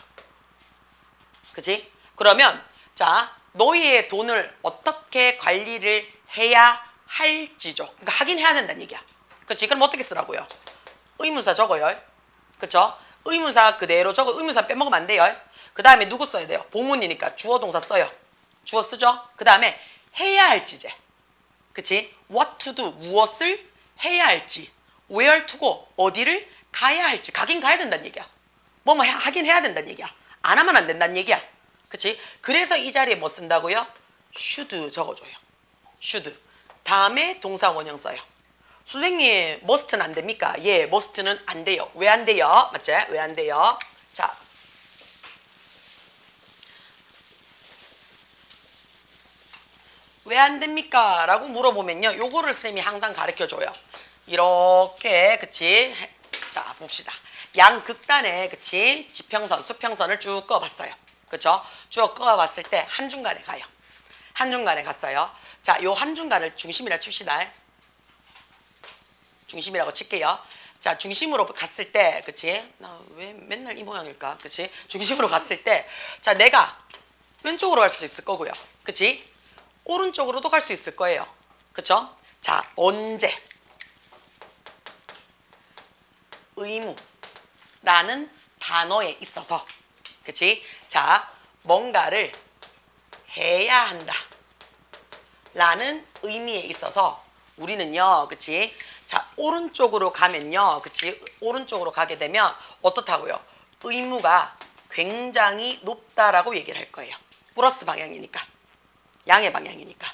그치? 그러면 자, 너희의 돈을 어떻게 관리를 해야 할지죠. 그러니까 하긴 해야 된다는 얘기야. 그치? 그럼 어떻게 쓰라고요? 의문사 적어요. 그쵸? 의문사 그대로 적어. 의문사 빼먹으면 안 돼요. 그 다음에 누구 써야 돼요? 복문이니까 주어 동사 써요. 주어 쓰죠? 그 다음에 해야 할지제. 그치? what to do, 무엇을 해야 할지. where to go, 어디를 가야 할지. 가긴 가야 된다는 얘기야. 뭐 하긴 해야 된다는 얘기야. 안 하면 안 된다는 얘기야. 그치? 그래서 이 자리에 뭐 쓴다고요? should 적어줘요. should. 다음에 동사 원형 써요. 선생님, must는 안 됩니까? 예, must는 안 돼요. 왜 안 돼요? 맞지? 왜 안 돼요? 자. 왜 안 됩니까? 라고 물어보면요. 요거를 쌤이 항상 가르쳐줘요. 이렇게, 그치? 자, 봅시다. 양극단에, 그치? 지평선, 수평선을 쭉 그어봤어요. 그쵸? 쭉 그어봤을 때 한중간에 가요. 한중간에 갔어요. 자, 요 한중간을 중심이라 칩시다. 중심이라고 칠게요. 자, 중심으로 갔을 때, 그치? 나 왜 맨날 이 모양일까? 그치? 중심으로 갔을 때, 자, 내가 왼쪽으로 갈 수도 있을 거고요. 그치? 오른쪽으로도 갈 수 있을 거예요. 그쵸? 자, 언제? 의무라는 단어에 있어서, 그치? 자, 뭔가를 해야 한다 라는 의미에 있어서 우리는요, 그치? 자, 오른쪽으로 가면요, 그치? 오른쪽으로 가게 되면 어떻다고요? 의무가 굉장히 높다라고 얘기를 할 거예요. 플러스 방향이니까. 양의 방향이니까.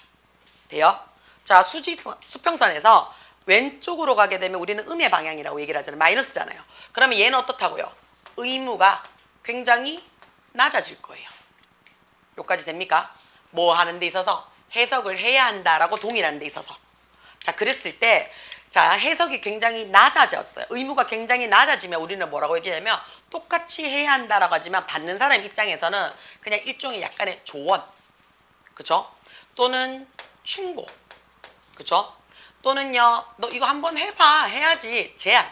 돼요? 자, 수평선에서 왼쪽으로 가게 되면 우리는 음의 방향이라고 얘기를 하잖아요. 마이너스잖아요. 그러면 얘는 어떻다고요? 의무가 굉장히 낮아질 거예요. 여기까지 됩니까? 뭐 하는 데 있어서? 해석을 해야 한다라고 동일한 데 있어서. 자, 그랬을 때, 자, 해석이 굉장히 낮아졌어요. 의무가 굉장히 낮아지면 우리는 뭐라고 얘기하냐면 똑같이 해야 한다라고 하지만 받는 사람 입장에서는 그냥 일종의 약간의 조언. 그쵸? 또는 충고. 그쵸? 또는요, 너 이거 한번 해봐. 해야지. 제안.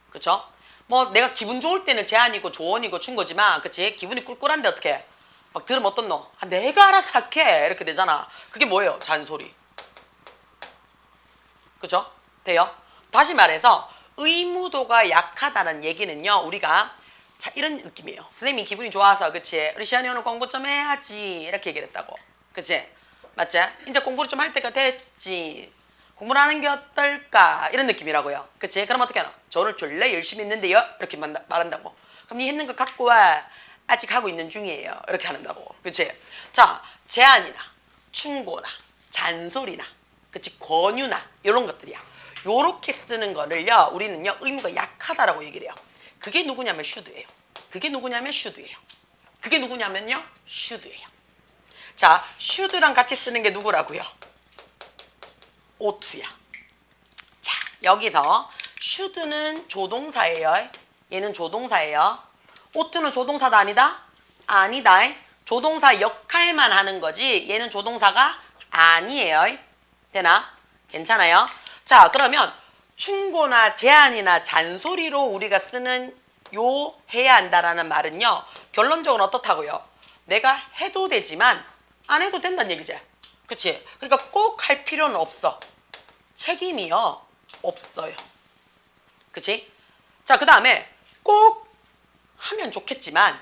그쵸? 뭐 내가 기분 좋을 때는 제안이고 조언이고 충고지만, 그치? 기분이 꿀꿀한데 어떻게 해? 막 들으면 어떤 너? 아, 내가 알아서 할게. 이렇게 되잖아. 그게 뭐예요? 잔소리. 그죠? 돼요? 다시 말해서 의무도가 약하다는 얘기는요, 우리가 자, 이런 느낌이에요. 선생님이 기분이 좋아서, 그치? 우리 시안이 오늘 공부 좀 해야지. 이렇게 얘기를 했다고. 그치? 맞지? 이제 공부를 좀 할 때가 됐지. 공부를 하는 게 어떨까? 이런 느낌이라고요. 그치? 그럼 어떻게 하나? 저 오늘 졸래 열심히 했는데요? 이렇게 말한다고. 그럼 니 했는 거 갖고 와. 아직 하고 있는 중이에요. 이렇게 한다고. 그치? 자, 제안이나 충고나 잔소리나, 그치? 권유나 이런 것들이야. 요렇게 쓰는 거를요, 우리는요, 의무가 약하다라고 얘기를 해요. 그게 누구냐면 should예요. 그게 누구냐면 should예요. 그게 누구냐면요, should예요. 자, should랑 같이 쓰는 게 누구라고요? oughto야. 자, 여기서 should는 조동사예요. 얘는 조동사예요. oughto는 조동사다 아니다? 아니다. 조동사 역할만 하는 거지 얘는 조동사가 아니에요. 되나? 괜찮아요? 자, 그러면 충고나 제안이나 잔소리로 우리가 쓰는 요 해야 한다라는 말은요, 결론적으로 어떻다고요? 내가 해도 되지만 안 해도 된다는 얘기지. 그치? 그러니까 꼭 할 필요는 없어. 책임이요, 없어요. 그치? 자, 그 다음에 꼭 하면 좋겠지만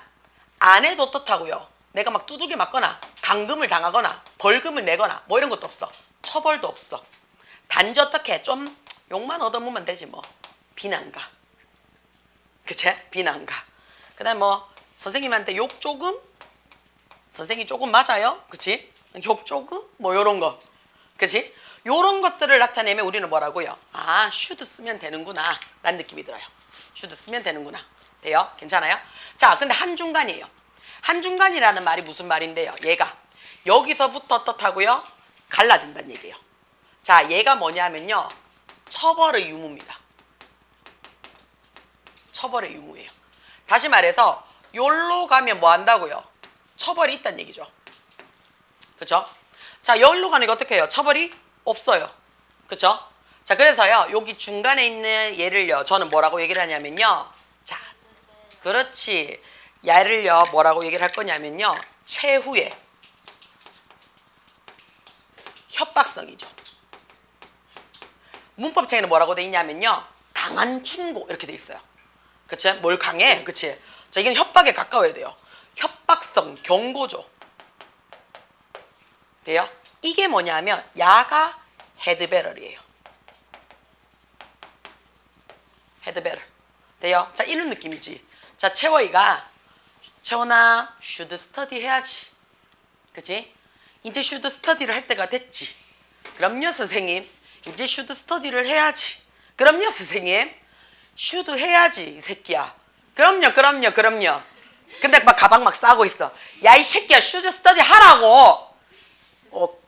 안 해도 어떻다고요? 내가 막 두들겨 맞거나 감금을 당하거나 벌금을 내거나 뭐 이런 것도 없어. 처벌도 없어. 단지 어떻게 좀 욕만 얻어먹으면 되지 뭐. 비난가. 그치? 비난가. 그 다음에 뭐 선생님한테 욕 조금? 선생님 조금 맞아요? 그치? 욕 조금? 뭐 요런 거. 그치? 요런 것들을 나타내면 우리는 뭐라고요? 아, should 쓰면 되는구나 라는 느낌이 들어요. should 쓰면 되는구나. 돼요? 괜찮아요? 자, 근데 한중간이에요. 한중간이라는 말이 무슨 말인데요? 얘가 여기서부터 어떻다고요? 갈라진다는 얘기예요. 자, 얘가 뭐냐면요. 처벌의 유무입니다. 처벌의 유무예요. 다시 말해서 여기로 가면 뭐 한다고요? 처벌이 있다는 얘기죠. 그렇죠? 자, 여기로 가니까 어떻게 해요? 처벌이 없어요. 그렇죠? 자, 그래서요. 여기 중간에 있는 얘를요. 저는 뭐라고 얘기를 하냐면요. 자, 그렇지. 얘를요. 뭐라고 얘기를 할 거냐면요. 최후의 협박성이죠. 문법책에는 뭐라고 돼 있냐면요. 강한 충고 이렇게 돼 있어요. 그치? 뭘 강해? 그치? 자, 이건 협박에 가까워야 돼요. 협박성, 경고죠. 돼요? 이게 뭐냐면 야가 헤드베럴이에요. 헤드베럴. 돼요? 자, 이런 느낌이지. 자, 채워이가 채원아, should study 해야지. 그치? 이제 should study를 할 때가 됐지. 그럼요, 선생님. 이제 should study를 해야지. 그럼요, 선생님. should 해야지, 이 새끼야. 그럼요. 근데 막 가방 막 싸고 있어. 야, 이 새끼야, should study 하라고.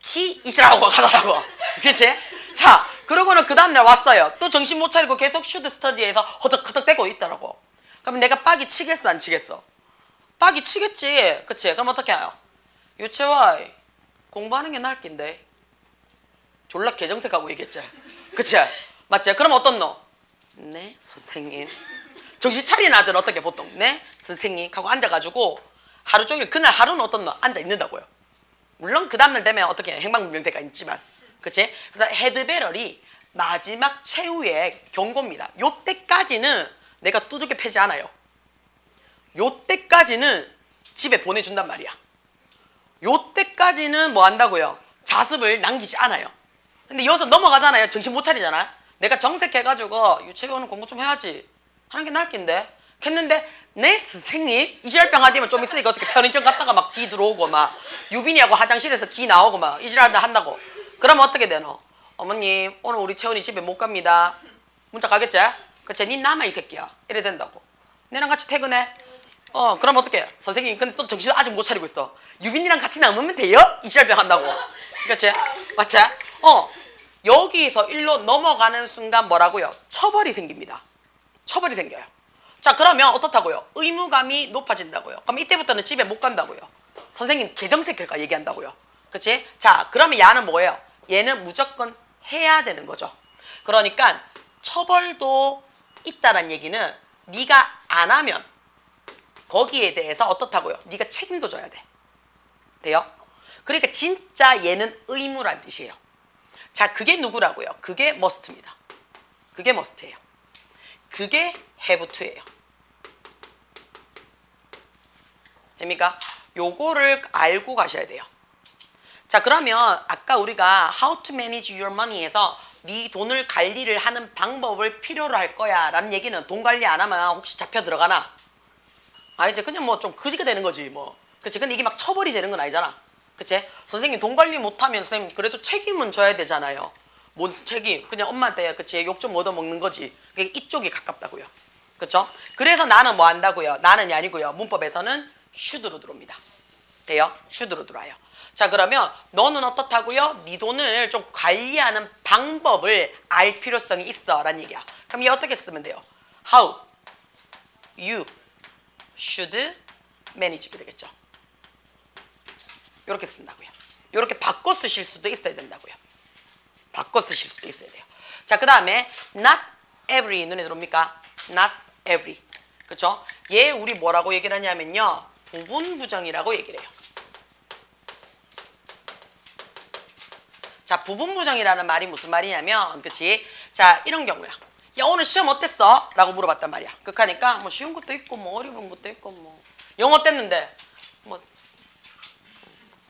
키 이시라고 가더라고. 그치? 자, 그러고는 그 다음날 왔어요. 또 정신 못 차리고 계속 should study에서 허덕허덕대고 있더라고. 그럼 내가 빡이 치겠어, 안 치겠어? 빡이 치겠지. 그치? 그럼 어떻게 해요? 유채와 공부하는 게 나을 낀데. 졸라 개정색하고 얘기했지. 그치? 맞지? 그럼 어떤 너? 네, 선생님. 정신 차리는 아들은 어떻게 보통? 네, 선생님 하고 앉아가지고 하루 종일 그날 하루는 어떤 너? 앉아 있는다고요. 물론 그 다음날 되면 어떻게 행방불명대가 있지만. 그치? 그래서 헤드베럴이 마지막 최후의 경고입니다. 요때까지는 내가 두들겨 패지 않아요. 요때까지는 집에 보내준단 말이야. 요때까지는 뭐 한다고요? 자습을 남기지 않아요. 근데 여기서 넘어가잖아요. 정신 못 차리잖아. 내가 정색해가지고 유채비 오늘 공부 좀 해야지 하는 게 나을 낀데 했는데 네 선생님 이지랄병 하디면 좀 있으니까 어떻게 편의점 갔다가 막 기 들어오고 막 유빈이하고 화장실에서 기 나오고 막 이지랄다 한다고. 그러면 어떻게 되노? 어머님 오늘 우리 채원이 집에 못 갑니다. 문자 가겠지? 그치? 니 남아 이 새끼야. 이래 된다고. 내랑 같이 퇴근해. 그럼 어떡해? 선생님 근데 또 정신 아직 못 차리고 있어. 유빈이랑 같이 남으면 돼요? 이지랄병 한다고. 그치? 맞지? 여기서 일로 넘어가는 순간 뭐라고요? 처벌이 생깁니다. 처벌이 생겨요. 자, 그러면 어떻다고요? 의무감이 높아진다고요. 그럼 이때부터는 집에 못 간다고요. 선생님 개정색해가 얘기한다고요. 그치? 자, 그러면 얘는 뭐예요? 얘는 무조건 해야 되는 거죠. 그러니까 처벌도 있다는 얘기는 네가 안 하면 거기에 대해서 어떻다고요? 네가 책임도 져야 돼. 돼요? 그러니까 진짜 얘는 의무란 뜻이에요. 자, 그게 누구라고요? 그게 must입니다. 그게 must예요. 그게 have to예요. 됩니까? 요거를 알고 가셔야 돼요. 자, 그러면 아까 우리가 how to manage your money에서 네 돈을 관리를 하는 방법을 필요로 할 거야 라는 얘기는 돈 관리 안 하면 혹시 잡혀 들어가나? 이제 그냥 뭐 좀 그지가 되는 거지 뭐. 그치? 근데 이게 막 처벌이 되는 건 아니잖아. 그치? 선생님 돈 관리 못하면 선생님 그래도 책임은 져야 되잖아요. 뭔 책임? 그냥 엄마한테 그치? 욕 좀 얻어먹는 거지. 그게 이쪽이 가깝다고요. 그쵸? 그래서 나는 뭐 한다고요? 나는이 아니고요. 문법에서는 should로 들어옵니다. 돼요? should로 들어와요. 자, 그러면 너는 어떻다고요? 네 돈을 좀 관리하는 방법을 알 필요성이 있어 라는 얘기야. 그럼 얘 어떻게 쓰면 돼요? How you should manage 되겠죠. 이렇게 쓴다고요. 이렇게 바꿔 쓰실 수도 있어야 된다고요. 바꿔 쓰실 수도 있어야 돼요. 자, 그 다음에 not every 눈에 들어옵니까? not every. 그쵸? 얘 우리 뭐라고 얘기를 하냐면요. 부분 부정이라고 얘기를 해요. 자, 부분 부정이라는 말이 무슨 말이냐면, 그치? 자, 이런 경우야. 야, 오늘 시험 어땠어? 라고 물어봤단 말이야. 그러니까 뭐 쉬운 것도 있고 뭐 어려운 것도 있고 뭐 영어 뗐는데 뭐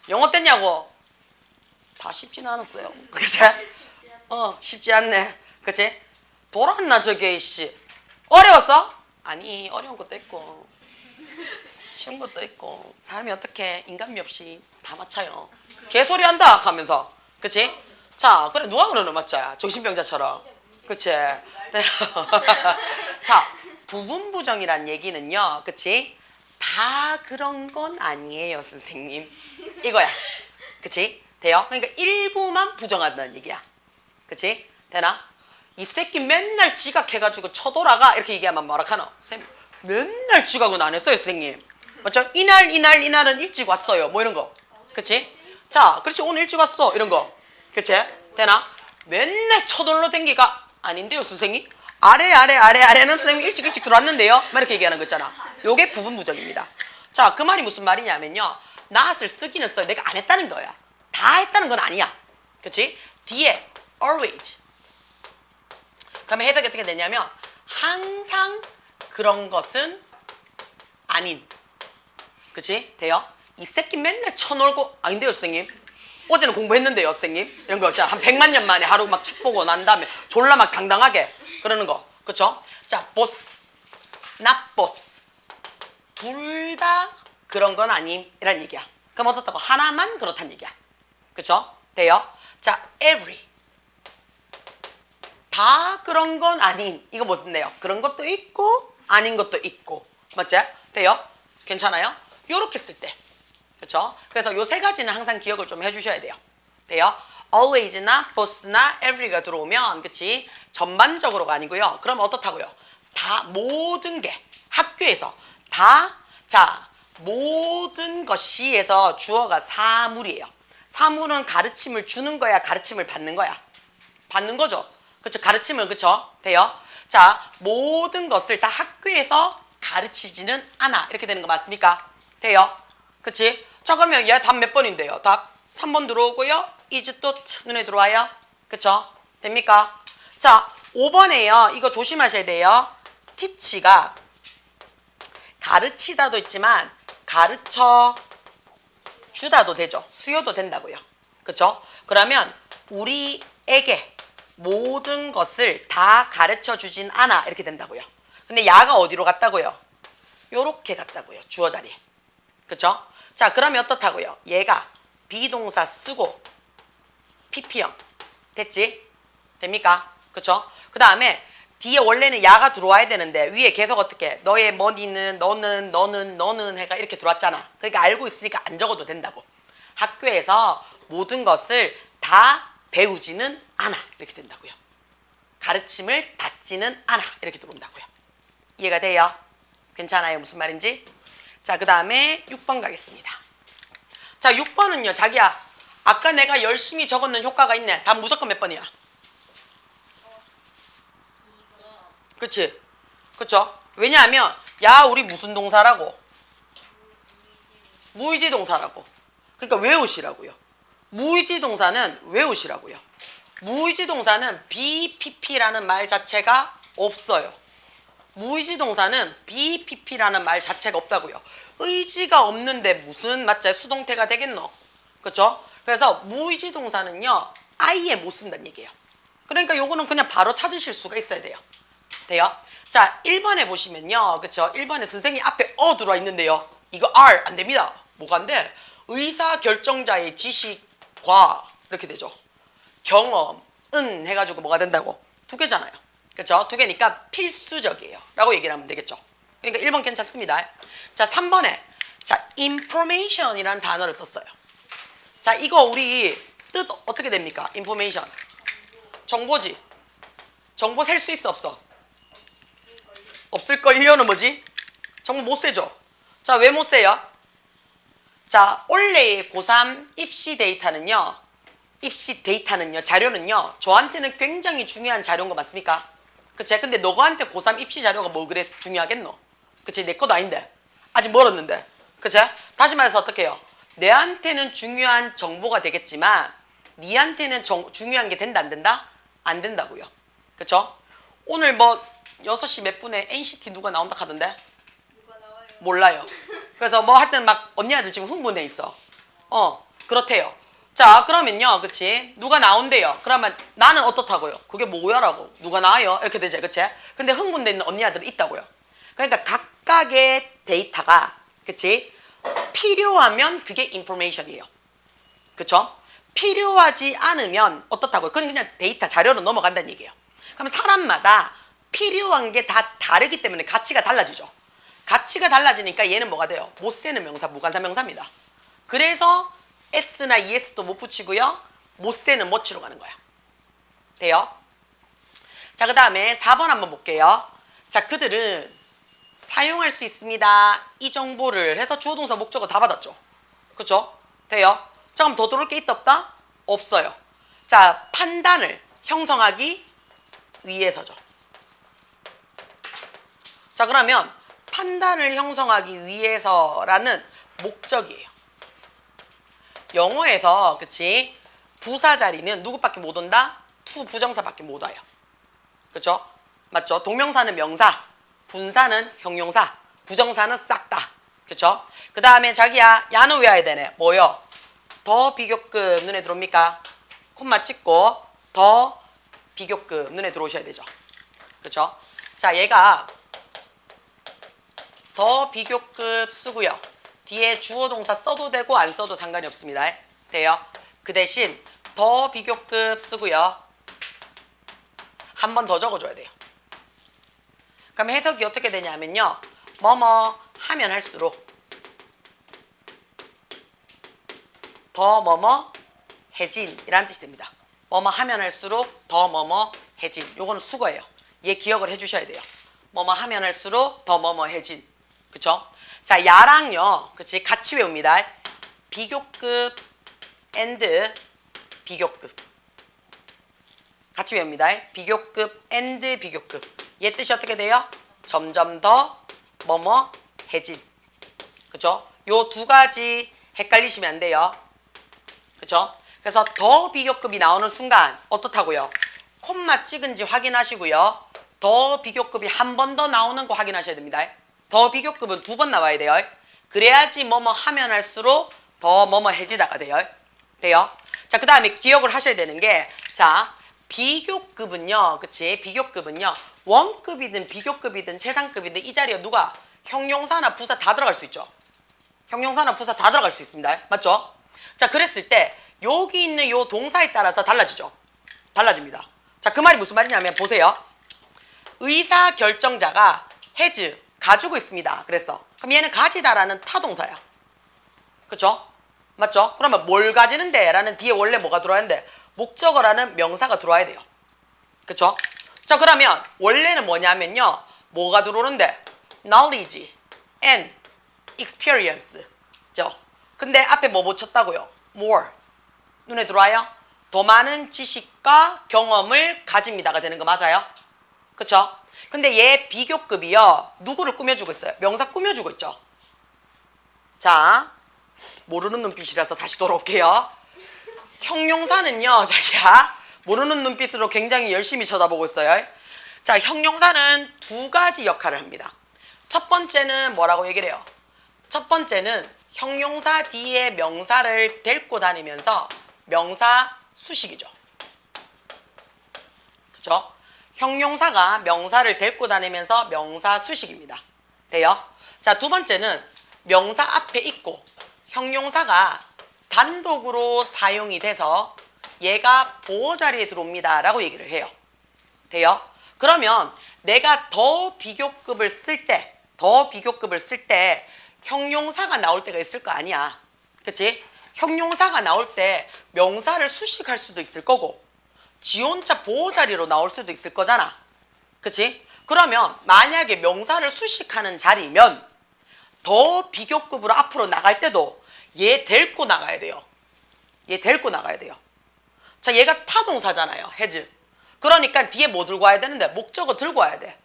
영어 뗐냐고 다 쉽지는 않았어요. 그치? 쉽지 않네. 그치? 돌았나 저게 이씨. 어려웠어? 아니 어려운 것도 있고 쉬운 것도 있고 사람이 어떻게 인간미 없이 다 맞춰요. 개소리 한다 하면서. 그치? 자 그래 누가 그러는 맞자야 정신병자처럼. 그치? 자 부분부정이란 얘기는요. 그치? 다 그런 건 아니에요 선생님. 이거야. 그치? 돼요? 그러니까 일부만 부정한다는 얘기야. 그치? 되나? 이 새끼 맨날 지각해가지고 쳐돌아가 이렇게 얘기하면 뭐라 카노? 선생님 맨날 지각은 안 했어요 선생님. 맞죠? 이날은 일찍 왔어요 뭐 이런 거. 그치? 자 그렇지 오늘 일찍 왔어 이런 거. 그치? 되나? 맨날 쳐돌러 댕기가 아닌데요 선생님? 아래는 선생님 일찍 들어왔는데요? 막 이렇게 얘기하는 거 있잖아. 요게 부분부정입니다. 자 그 말이 무슨 말이냐면요. not을 쓰기는 써요. 내가 안 했다는 거야. 다 했다는 건 아니야. 그치? 뒤에 always. 그러면 해석이 어떻게 되냐면 항상 그런 것은 아닌. 그치? 돼요? 이 새끼 맨날 쳐놀고 아닌데요 선생님? 어제는 공부했는데요 선생님? 이런 거 있잖아. 한 100만 년 만에 하루 막 책 보고 난 다음에 졸라 막 당당하게 그러는 거. 그쵸? 자 boss, not boss. 둘 다 그런 건 아님 이란 얘기야. 그럼 어떻다고? 하나만 그렇단 얘기야. 그쵸? 돼요? 자 every. 다 그런 건 아닌. 이거 뭔데요? 그런 것도 있고 아닌 것도 있고. 맞지? 돼요? 괜찮아요? 요렇게 쓸 때. 그쵸? 그래서 요 세 가지는 항상 기억을 좀 해주셔야 돼요. 돼요? always나 boss나 every가 들어오면 그치? 전반적으로가 아니고요. 그럼 어떻다고요? 다 모든 게 학교에서 다 자 모든 것이에서 주어가 사물이에요. 사물은 가르침을 주는 거야 가르침을 받는 거야? 받는 거죠. 그쵸? 가르침을 그쵸? 돼요? 자 모든 것을 다 학교에서 가르치지는 않아. 이렇게 되는 거 맞습니까? 돼요? 그치? 자 그러면 얘 답 몇 번인데요? 답 3번 들어오고요. is 또 눈에 들어와요. 그쵸? 됩니까? 자 5번에요. 이거 조심하셔야 돼요. teach가 가르치다도 있지만 가르쳐 주다도 되죠. 수요도 된다고요. 그쵸? 그러면 우리에게 모든 것을 다 가르쳐 주진 않아. 이렇게 된다고요. 근데 야가 어디로 갔다고요? 요렇게 갔다고요. 주어 자리에. 그쵸? 자 그러면 어떻다고요? 얘가 비동사 쓰고 PP형 됐지? 됩니까? 그쵸? 그 다음에 뒤에 원래는 야가 들어와야 되는데 위에 계속 어떻게 너의 머니는 너는 해가 이렇게 들어왔잖아. 그러니까 알고 있으니까 안 적어도 된다고. 학교에서 모든 것을 다 배우지는 않아. 이렇게 된다고요. 가르침을 받지는 않아. 이렇게 들어온다고요. 이해가 돼요? 괜찮아요? 무슨 말인지? 자, 그 다음에 6번 가겠습니다. 자, 6번은요. 자기야, 아까 내가 열심히 적었는 효과가 있네. 답 무조건 몇 번이야? 그치? 그쵸? 왜냐하면 야 우리 무슨 동사라고? 무의지 동사라고. 그러니까 외우시라고요. 무의지 동사는 외우시라고요. 무의지 동사는 BPP라는 말 자체가 없어요. 무의지 동사는 BPP라는 말 자체가 없다고요. 의지가 없는데 무슨 맞자 수동태가 되겠노? 그쵸? 그래서 무의지 동사는요. 아예 못 쓴다는 얘기예요. 그러니까 요거는 그냥 바로 찾으실 수가 있어야 돼요. 돼요? 자, 1번에 보시면요. 그쵸? 1번에 선생님 앞에 들어와 있는데요. 이거 R 안 됩니다. 뭐가 안 돼? 의사결정자의 지식과 이렇게 되죠. 경험은 해가지고 뭐가 된다고? 두 개잖아요. 그쵸? 두 개니까 필수적이에요. 라고 얘기를 하면 되겠죠. 그러니까 1번 괜찮습니다. 자, 3번에 자, information이라는 단어를 썼어요. 자, 이거 우리 뜻 어떻게 됩니까? information. 정보지. 정보 셀 수 있어 없어? 없을걸요는 뭐지? 정보 못 세죠? 자, 왜 못 세요? 자, 올해의 고3 입시 데이터는요. 자료는요. 저한테는 굉장히 중요한 자료인 거 맞습니까? 그치? 근데 너한테 고3 입시 자료가 뭐 그래 중요하겠노? 그치? 내 것도 아닌데. 아직 멀었는데. 그치? 다시 말해서 어떻게 해요? 내한테는 중요한 정보가 되겠지만 니한테는 중요한 게 된다 안 된다? 안 된다고요. 그쵸? 오늘 뭐 6시 몇 분에 NCT 누가 나온다 하던데? 누가 나와요? 몰라요. 그래서 뭐 하여튼 막 언니들 지금 흥분돼 있어. 그렇대요. 자, 그러면요. 그치? 누가 나온대요. 그러면 나는 어떻다고요? 그게 뭐야라고. 누가 나와요? 이렇게 되죠. 그치? 근데 흥분돼 있는 언니들이 있다고요. 그러니까 각각의 데이터가, 그치? 필요하면 그게 인포메이션이에요. 그쵸? 필요하지 않으면 어떻다고요? 그건 그냥 데이터 자료로 넘어간다는 얘기예요. 그럼 사람마다 필요한 게 다 다르기 때문에 가치가 달라지죠. 가치가 달라지니까 얘는 뭐가 돼요? 못 쓰는 명사, 무관사 명사입니다. 그래서 S나 ES도 못 붙이고요. 못 쓰는 못치로 가는 거야. 돼요? 자, 그 다음에 4번 한번 볼게요. 자, 그들은 사용할 수 있습니다. 이 정보를 해서 주어 동사 목적어 다 받았죠. 그쵸? 돼요? 자, 그럼 더 들어올 게 있다 없다? 없어요. 자, 판단을 형성하기 위해서죠. 자, 그러면 판단을 형성하기 위해서라는 목적이에요. 영어에서 그치? 부사 자리는 누구밖에 못 온다? to 부정사밖에 못 와요. 그쵸? 맞죠? 동명사는 명사, 분사는 형용사, 부정사는 싹 다. 그쵸? 그 다음에 자기야, 야는 외워야 되네. 뭐요? 더 비교급 눈에 들어옵니까? 콤마 찍고 더 비교급 눈에 들어오셔야 되죠. 그쵸? 자, 얘가 더 비교급 쓰고요. 뒤에 주어 동사 써도 되고 안 써도 상관이 없습니다. 돼요? 그 대신 더 비교급 쓰고요. 한 번 더 적어줘야 돼요. 그럼 해석이 어떻게 되냐면요. 뭐뭐 하면 할수록 더 뭐뭐 해진이라는 뜻이 됩니다. 뭐뭐 하면 할수록 더 뭐뭐 해진. 요거는 수거예요. 얘 기억을 해주셔야 돼요. 뭐뭐 하면 할수록 더 뭐뭐 해진. 그쵸? 자, 야랑요. 그치? 같이 외웁니다. 비교급 and 비교급. 같이 외웁니다. 비교급 and 비교급. 얘 뜻이 어떻게 돼요? 점점 더 뭐뭐 해진. 그쵸? 요 두 가지 헷갈리시면 안 돼요. 그쵸? 그래서 더 비교급이 나오는 순간 어떻다고요? 콤마 찍은지 확인하시고요. 더 비교급이 한 번 더 나오는 거 확인하셔야 됩니다. 더 비교급은 2번 나와야 돼요. 그래야지 뭐뭐 하면 할수록 더 뭐뭐 해지다가 돼요. 돼요? 자, 그 다음에 기억을 하셔야 되는 게, 자, 비교급은요, 그치? 비교급은요, 원급이든 비교급이든 최상급이든 이 자리에 누가 형용사나 부사 다 들어갈 수 있죠. 형용사나 부사 다 들어갈 수 있습니다. 맞죠? 자, 그랬을 때 여기 있는 요 동사에 따라서 달라지죠. 달라집니다. 자, 그 말이 무슨 말이냐면 보세요. 의사 결정자가 has 가지고 있습니다. 그래서 그럼 얘는 가지다라는 타동사야. 그쵸? 맞죠? 그러면 뭘 가지는데? 라는 뒤에 원래 뭐가 들어와야 되는데 목적어라는 명사가 들어와야 돼요. 그쵸? 자, 그러면 원래는 뭐냐면요. 뭐가 들어오는데? knowledge and experience. 죠? 근데 앞에 뭐 붙였다고요? more. 눈에 들어와요? 더 많은 지식과 경험을 가집니다가 되는 거 맞아요? 그쵸? 근데 얘 비교급이요. 누구를 꾸며주고 있어요? 명사 꾸며주고 있죠? 자, 모르는 눈빛이라서 다시 돌아올게요. 형용사는요, 자기야, 모르는 눈빛으로 굉장히 열심히 쳐다보고 있어요. 자, 형용사는 2가지 역할을 합니다. 첫 번째는 뭐라고 얘기를 해요? 첫 번째는 형용사 뒤에 명사를 데리고 다니면서 명사 수식이죠. 그쵸? 형용사가 명사를 데리고 다니면서 명사 수식입니다. 돼요? 자, 2번째는 명사 앞에 있고 형용사가 단독으로 사용이 돼서 얘가 보호 자리에 들어옵니다. 라고 얘기를 해요. 돼요? 그러면 내가 더 비교급을 쓸 때 형용사가 나올 때가 있을 거 아니야. 그치? 형용사가 나올 때 명사를 수식할 수도 있을 거고 지 혼자 보호 자리로 나올 수도 있을 거잖아. 그치? 그러면 만약에 명사를 수식하는 자리면 더 비교급으로 앞으로 나갈 때도 얘 데리고 나가야 돼요. 얘 데리고 나가야 돼요. 자, 얘가 타동사잖아요. has. 그러니까 뒤에 뭐 들고 와야 되는데 목적어 들고 와야 돼.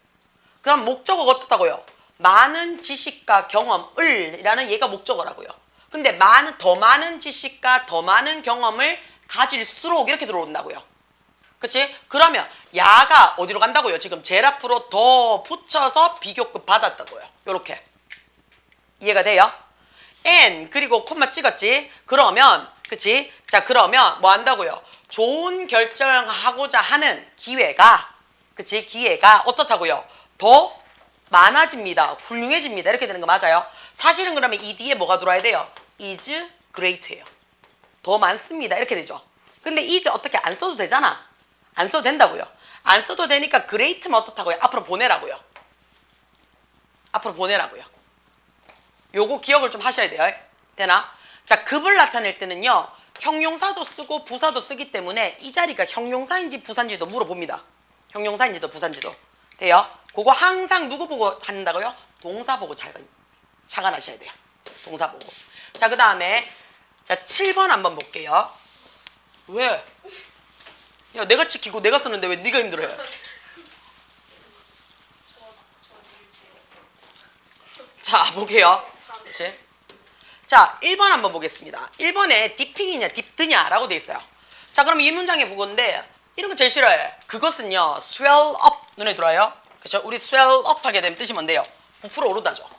그럼 목적어가 어떻다고요? 많은 지식과 경험을 이라는 얘가 목적어라고요. 근데 더 많은 지식과 더 많은 경험을 가질수록 이렇게 들어온다고요. 그치? 그러면 야가 어디로 간다고요? 지금 제일 앞으로 더 붙여서 비교급 받았다고요. 요렇게. 이해가 돼요? and 그리고 콤마 찍었지. 그러면 그치? 자 그러면 뭐 한다고요? 좋은 결정하고자 하는 기회가 그치? 기회가 어떻다고요? 더 많아집니다. 훌륭해집니다. 이렇게 되는 거 맞아요? 사실은 그러면 이 뒤에 뭐가 들어와야 돼요? is great예요. 더 많습니다. 이렇게 되죠. 근데 is 어떻게 안 써도 되잖아. 안 써도 된다고요. 안 써도 되니까 great면 어떻다고요? 앞으로 보내라고요. 앞으로 보내라고요. 요거 기억을 좀 하셔야 돼요. 되나? 자, 급을 나타낼 때는요. 형용사도 쓰고 부사도 쓰기 때문에 이 자리가 형용사인지 부사인지도 물어봅니다. 형용사인지도 부사인지도. 돼요? 그거 항상 누구 보고 한다고요? 동사 보고 착안하셔야 돼요. 동사 보고. 자, 그 다음에 자 7번 한번 볼게요. 왜? 야, 내가 지키고 내가 쓰는데 왜 네가 힘들어해? 자, 볼게요. 그치? 자, 1번 한번 보겠습니다. 1번에 디핑이냐 딥드냐라고 돼 있어요. 자, 그럼 이 문장에 보건데 이런 거 제일 싫어해. 그것은요 swell up 눈에 들어와요. 그렇죠? 우리 swell up 하게 되면 뜻이 뭔데요? 부풀어 오르다죠.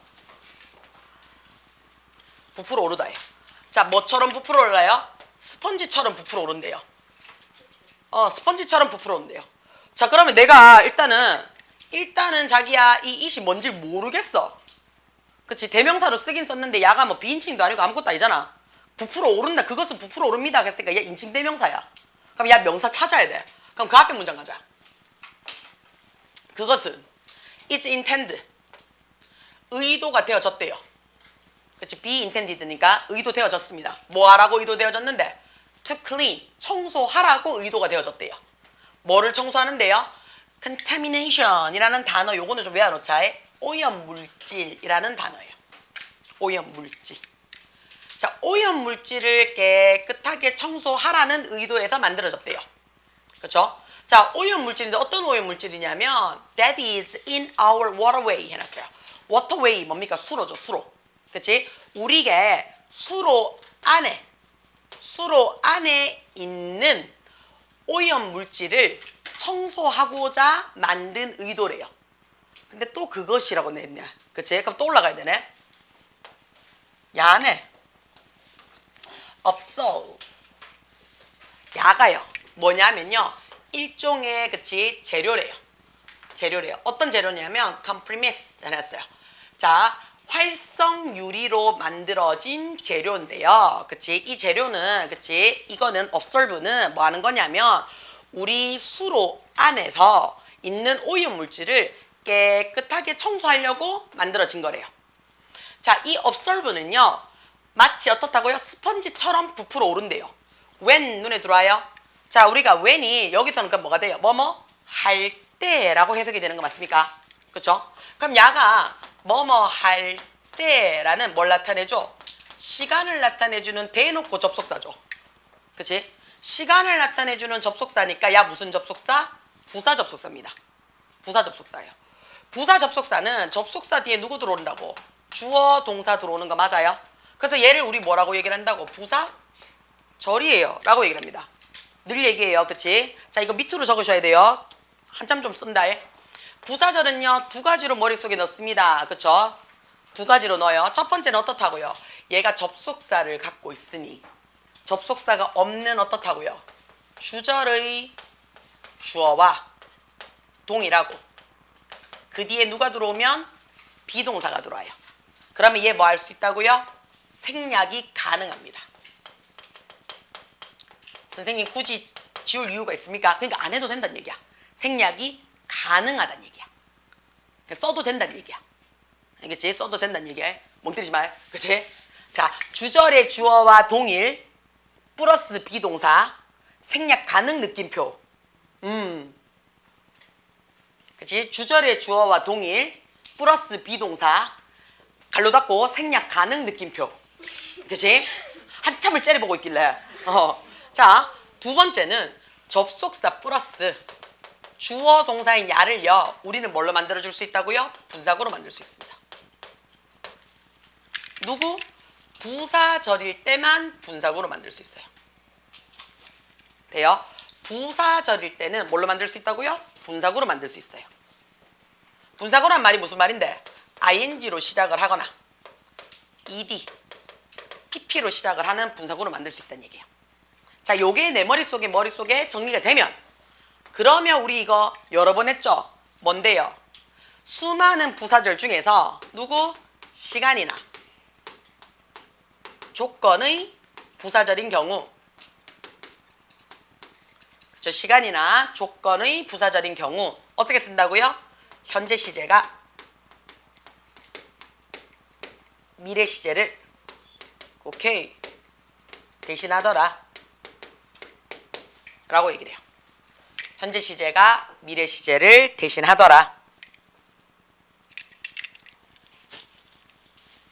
부풀어 오르다예요. 자, 뭐처럼 부풀어 올라요? 스펀지처럼 부풀어 오른대요. 스펀지처럼 부풀어 오른대요. 자, 그러면 내가 일단은 자기야 이 it이 뭔지 모르겠어. 그치? 대명사로 쓰긴 썼는데 야가 뭐 비인칭도 아니고 아무것도 아니잖아. 부풀어 오른다. 그것은 부풀어 오릅니다. 그랬으니까 얘 인칭 대명사야. 그럼 야 명사 찾아야 돼. 그럼 그 앞에 문장 가자. 그것은 it's intended. 의도가 되어졌대요. 그치? be intended니까 의도되어졌습니다. 뭐 하라고 의도되어졌는데? to clean. 청소하라고 의도가 되어졌대요. 뭐를 청소하는데요? contamination이라는 단어 요거는 좀 외워놓자. 오염물질이라는 단어예요. 오염물질. 자, 오염물질을 깨끗하게 청소하라는 의도에서 만들어졌대요. 그렇죠? 자, 오염물질인데 어떤 오염물질이냐면 that is in our waterway 해놨어요. waterway 뭡니까? 수로죠. 수로. 그치? 우리게 수로 안에 있는 오염물질을 청소하고자 만든 의도래요. 근데 또 그것이라고 냈냐? 그치? 그럼 또 올라가야 되네. 야네. absolve. 야가요. 뭐냐면요. 일종의 그치? 재료래요. 어떤 재료냐면 compromise 해놨어요. 자, 활성 유리로 만들어진 재료인데요. 그치? 이 재료는 그치? 이거는 observe는 뭐 하는 거냐면 우리 수로 안에서 있는 오염물질을 깨끗하게 청소하려고 만들어진 거래요. 자, 이 observe는요. 마치 어떻다고요? 스펀지처럼 부풀어 오른대요. when 눈에 들어와요? 자, 우리가 when이 여기서는 그럼 뭐가 돼요? 뭐뭐 할 때라고 해석이 되는 거 맞습니까? 그렇죠? 그럼 야가 뭐뭐 할 때라는 뭘 나타내죠? 시간을 나타내주는 대놓고 접속사죠. 그치? 시간을 나타내주는 접속사니까 야 무슨 접속사? 부사 접속사입니다. 부사 접속사예요. 부사 접속사는 접속사 뒤에 누구 들어온다고? 주어 동사 들어오는 거 맞아요? 그래서 얘를 우리 뭐라고 얘기를 한다고? 부사 절이에요 라고 얘기를 합니다. 늘 얘기해요. 그치? 자, 이거 밑으로 적으셔야 돼요. 한참 좀 쓴다. 부사절은요 두 가지로 머릿속에 넣습니다. 그쵸? 두 가지로 넣어요. 첫 번째는 어떻다고요? 얘가 접속사를 갖고 있으니 접속사가 없는 어떻다고요? 주절의 주어와 동일하고 그 뒤에 누가 들어오면 비동사가 들어와요. 그러면 얘 뭐 할 수 있다고요? 생략이 가능합니다. 선생님 굳이 지울 이유가 있습니까? 그러니까 안 해도 된다는 얘기야. 생략이 가능하다는 얘기야. 써도 된다는 얘기야. 알겠지? 써도 된다는 얘기야. 멍 때리지 말. 그치? 자, 주절의 주어와 동일 플러스 비동사 생략 가능 느낌표. 그치? 주절의 주어와 동일 플러스 비동사 갈로 닫고 생략 가능 느낌표. 그치? 한참을 째려보고 있길래. 자, 두 번째는 접속사 플러스 주어 동사인 야를요 우리는 뭘로 만들어줄 수 있다고요? 분사구로 만들 수 있습니다. 누구? 부사절일 때만 분사구로 만들 수 있어요. 돼요? 부사절일 때는 뭘로 만들 수 있다고요? 분사구로 만들 수 있어요. 분사구란 말이 무슨 말인데? ing로 시작을 하거나 ed, PP로 시작을 하는 분사구를 만들 수 있다는 얘기예요. 자, 요게 내 머릿속에 정리가 되면 그러면 우리 이거 여러 번 했죠? 뭔데요? 수많은 부사절 중에서 누구? 시간이나 조건의 부사절인 경우, 그렇죠? 시간이나 조건의 부사절인 경우 어떻게 쓴다고요? 현재 시제가 미래 시제를 오케이 대신하더라 라고 얘기를 해요. 현재 시제가 미래 시제를 대신하더라.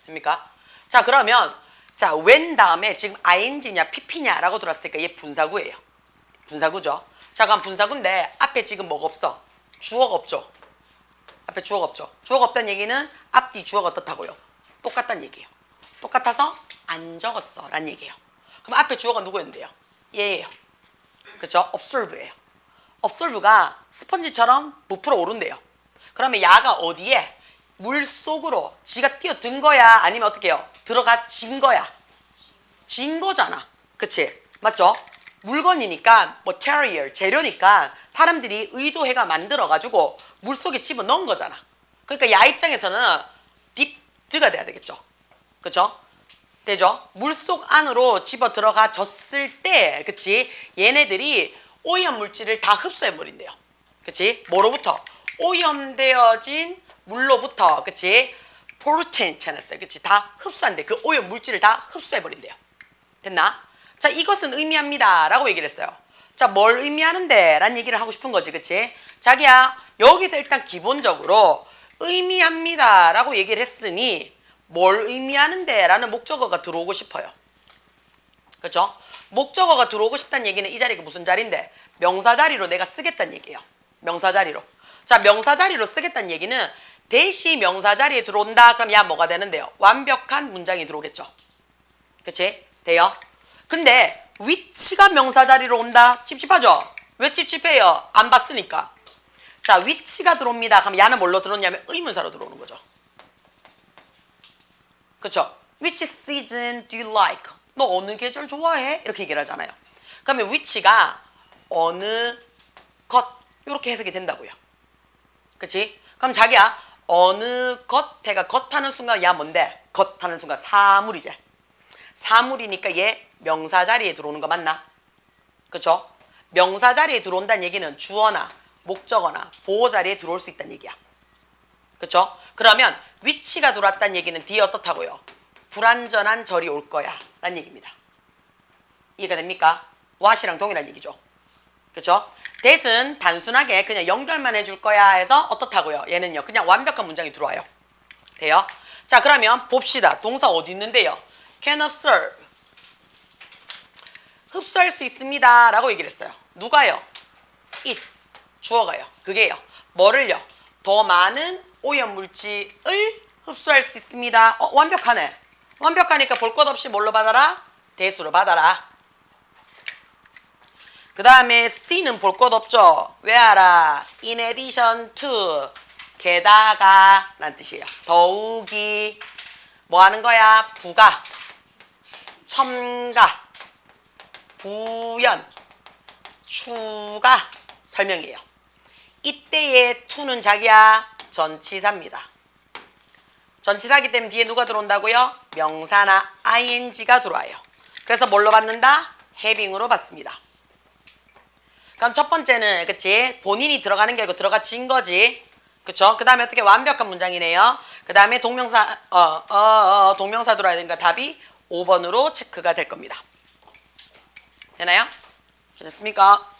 됩니까? 자, 그러면 자, when 다음에 지금 ing냐 pp냐라고 들었으니까 얘 분사구예요. 분사구죠. 자, 그럼 분사구인데 앞에 지금 뭐가 없어? 주어가 없죠. 앞에 주어가 없죠. 주어가 없다는 얘기는 앞뒤 주어가 어떻다고요? 똑같다는 얘기예요. 똑같아서 안 적었어 라는 얘기예요. 그럼 앞에 주어가 누구였는데요? 얘예요. 그렇죠? observe예요. observe가 스펀지처럼 부풀어 오른대요. 그러면 야가 어디에? 물 속으로 지가 뛰어든 거야? 아니면 어떻게 해요? 들어가 진 거야? 진 거잖아. 그치? 맞죠? 물건이니까 material, 재료니까 사람들이 의도해가 만들어가지고 물속에 집어넣은 거잖아. 그러니까 야 입장에서는 딥드가 돼야 되겠죠. 그쵸? 되죠? 물속 안으로 집어 들어가졌을 때, 그치? 얘네들이 오염 물질을 다 흡수해버린대요. 그치? 뭐로부터? 오염되어진 물로부터, 그치? 포르텐 채널스, 그치? 다 흡수한대. 그 오염 물질을 다 흡수해버린대요. 됐나? 자, 이것은 의미합니다 라고 얘기를 했어요. 자, 뭘 의미하는데? 라는 얘기를 하고 싶은 거지, 그치? 자기야, 여기서 일단 기본적으로 의미합니다 라고 얘기를 했으니 뭘 의미하는데? 라는 목적어가 들어오고 싶어요. 그렇죠? 목적어가 들어오고 싶다는 얘기는 이 자리가 무슨 자리인데? 명사 자리로 내가 쓰겠다는 얘기예요. 명사 자리로. 자, 명사 자리로 쓰겠다는 얘기는 대시 명사 자리에 들어온다. 그럼 야 뭐가 되는데요? 완벽한 문장이 들어오겠죠. 그치? 돼요? 근데 위치가 명사 자리로 온다? 찝찝하죠? 왜 찝찝해요? 안 봤으니까. 자, 위치가 들어옵니다. 그럼 야는 뭘로 들어오냐면 의문사로 들어오는 거죠. 그쵸? Which season do you like? 너 어느 계절 좋아해? 이렇게 얘기를 하잖아요. 그러면 위치가 어느 것 이렇게 해석이 된다고요. 그치? 그럼 자기야 어느 것 해가 것 하는 순간 야 뭔데? 것 하는 순간 사물이지. 사물이니까 얘 명사 자리에 들어오는 거 맞나? 그쵸? 명사 자리에 들어온다는 얘기는 주어나 목적어나 보호 자리에 들어올 수 있다는 얘기야. 그쵸? 그러면 위치가 들어왔다는 얘기는 뒤에 어떻다고요? 불완전한 절이 올 거야 라는 얘기입니다. 이해가 됩니까? what이랑 동일한 얘기죠. 그쵸? that은 단순하게 그냥 연결만 해줄 거야 해서 어떻다고요? 얘는요 그냥 완벽한 문장이 들어와요. 돼요? 자, 그러면 봅시다. 동사 어디 있는데요? can observe. 흡수할 수 있습니다 라고 얘기를 했어요. 누가요? it. 주어가요. 그게요. 뭐를요? 더 많은 오염물질을 흡수할 수 있습니다. 완벽하네. 완벽하니까 볼 것 없이 뭘로 받아라? 대수로 받아라. 그 다음에 C는 볼 것 없죠. 왜 알아? In addition to. 게다가 라는 뜻이에요. 더욱이 뭐 하는 거야? 부가, 첨가, 부연, 추가 설명이에요. 이때의 to는 자기야 전치사입니다. 전치사기 때문에 뒤에 누가 들어온다고요? 명사나 ing가 들어와요. 그래서 뭘로 받는다? having으로 받습니다. 그럼 첫 번째는 그치? 본인이 들어가는 게 아니고 들어가진 거지. 그쵸? 그 다음에 어떻게 완벽한 문장이네요. 그 다음에 동명사 동명사 들어와야 되니까 답이 5번으로 체크가 될 겁니다. 되나요? 괜찮습니까?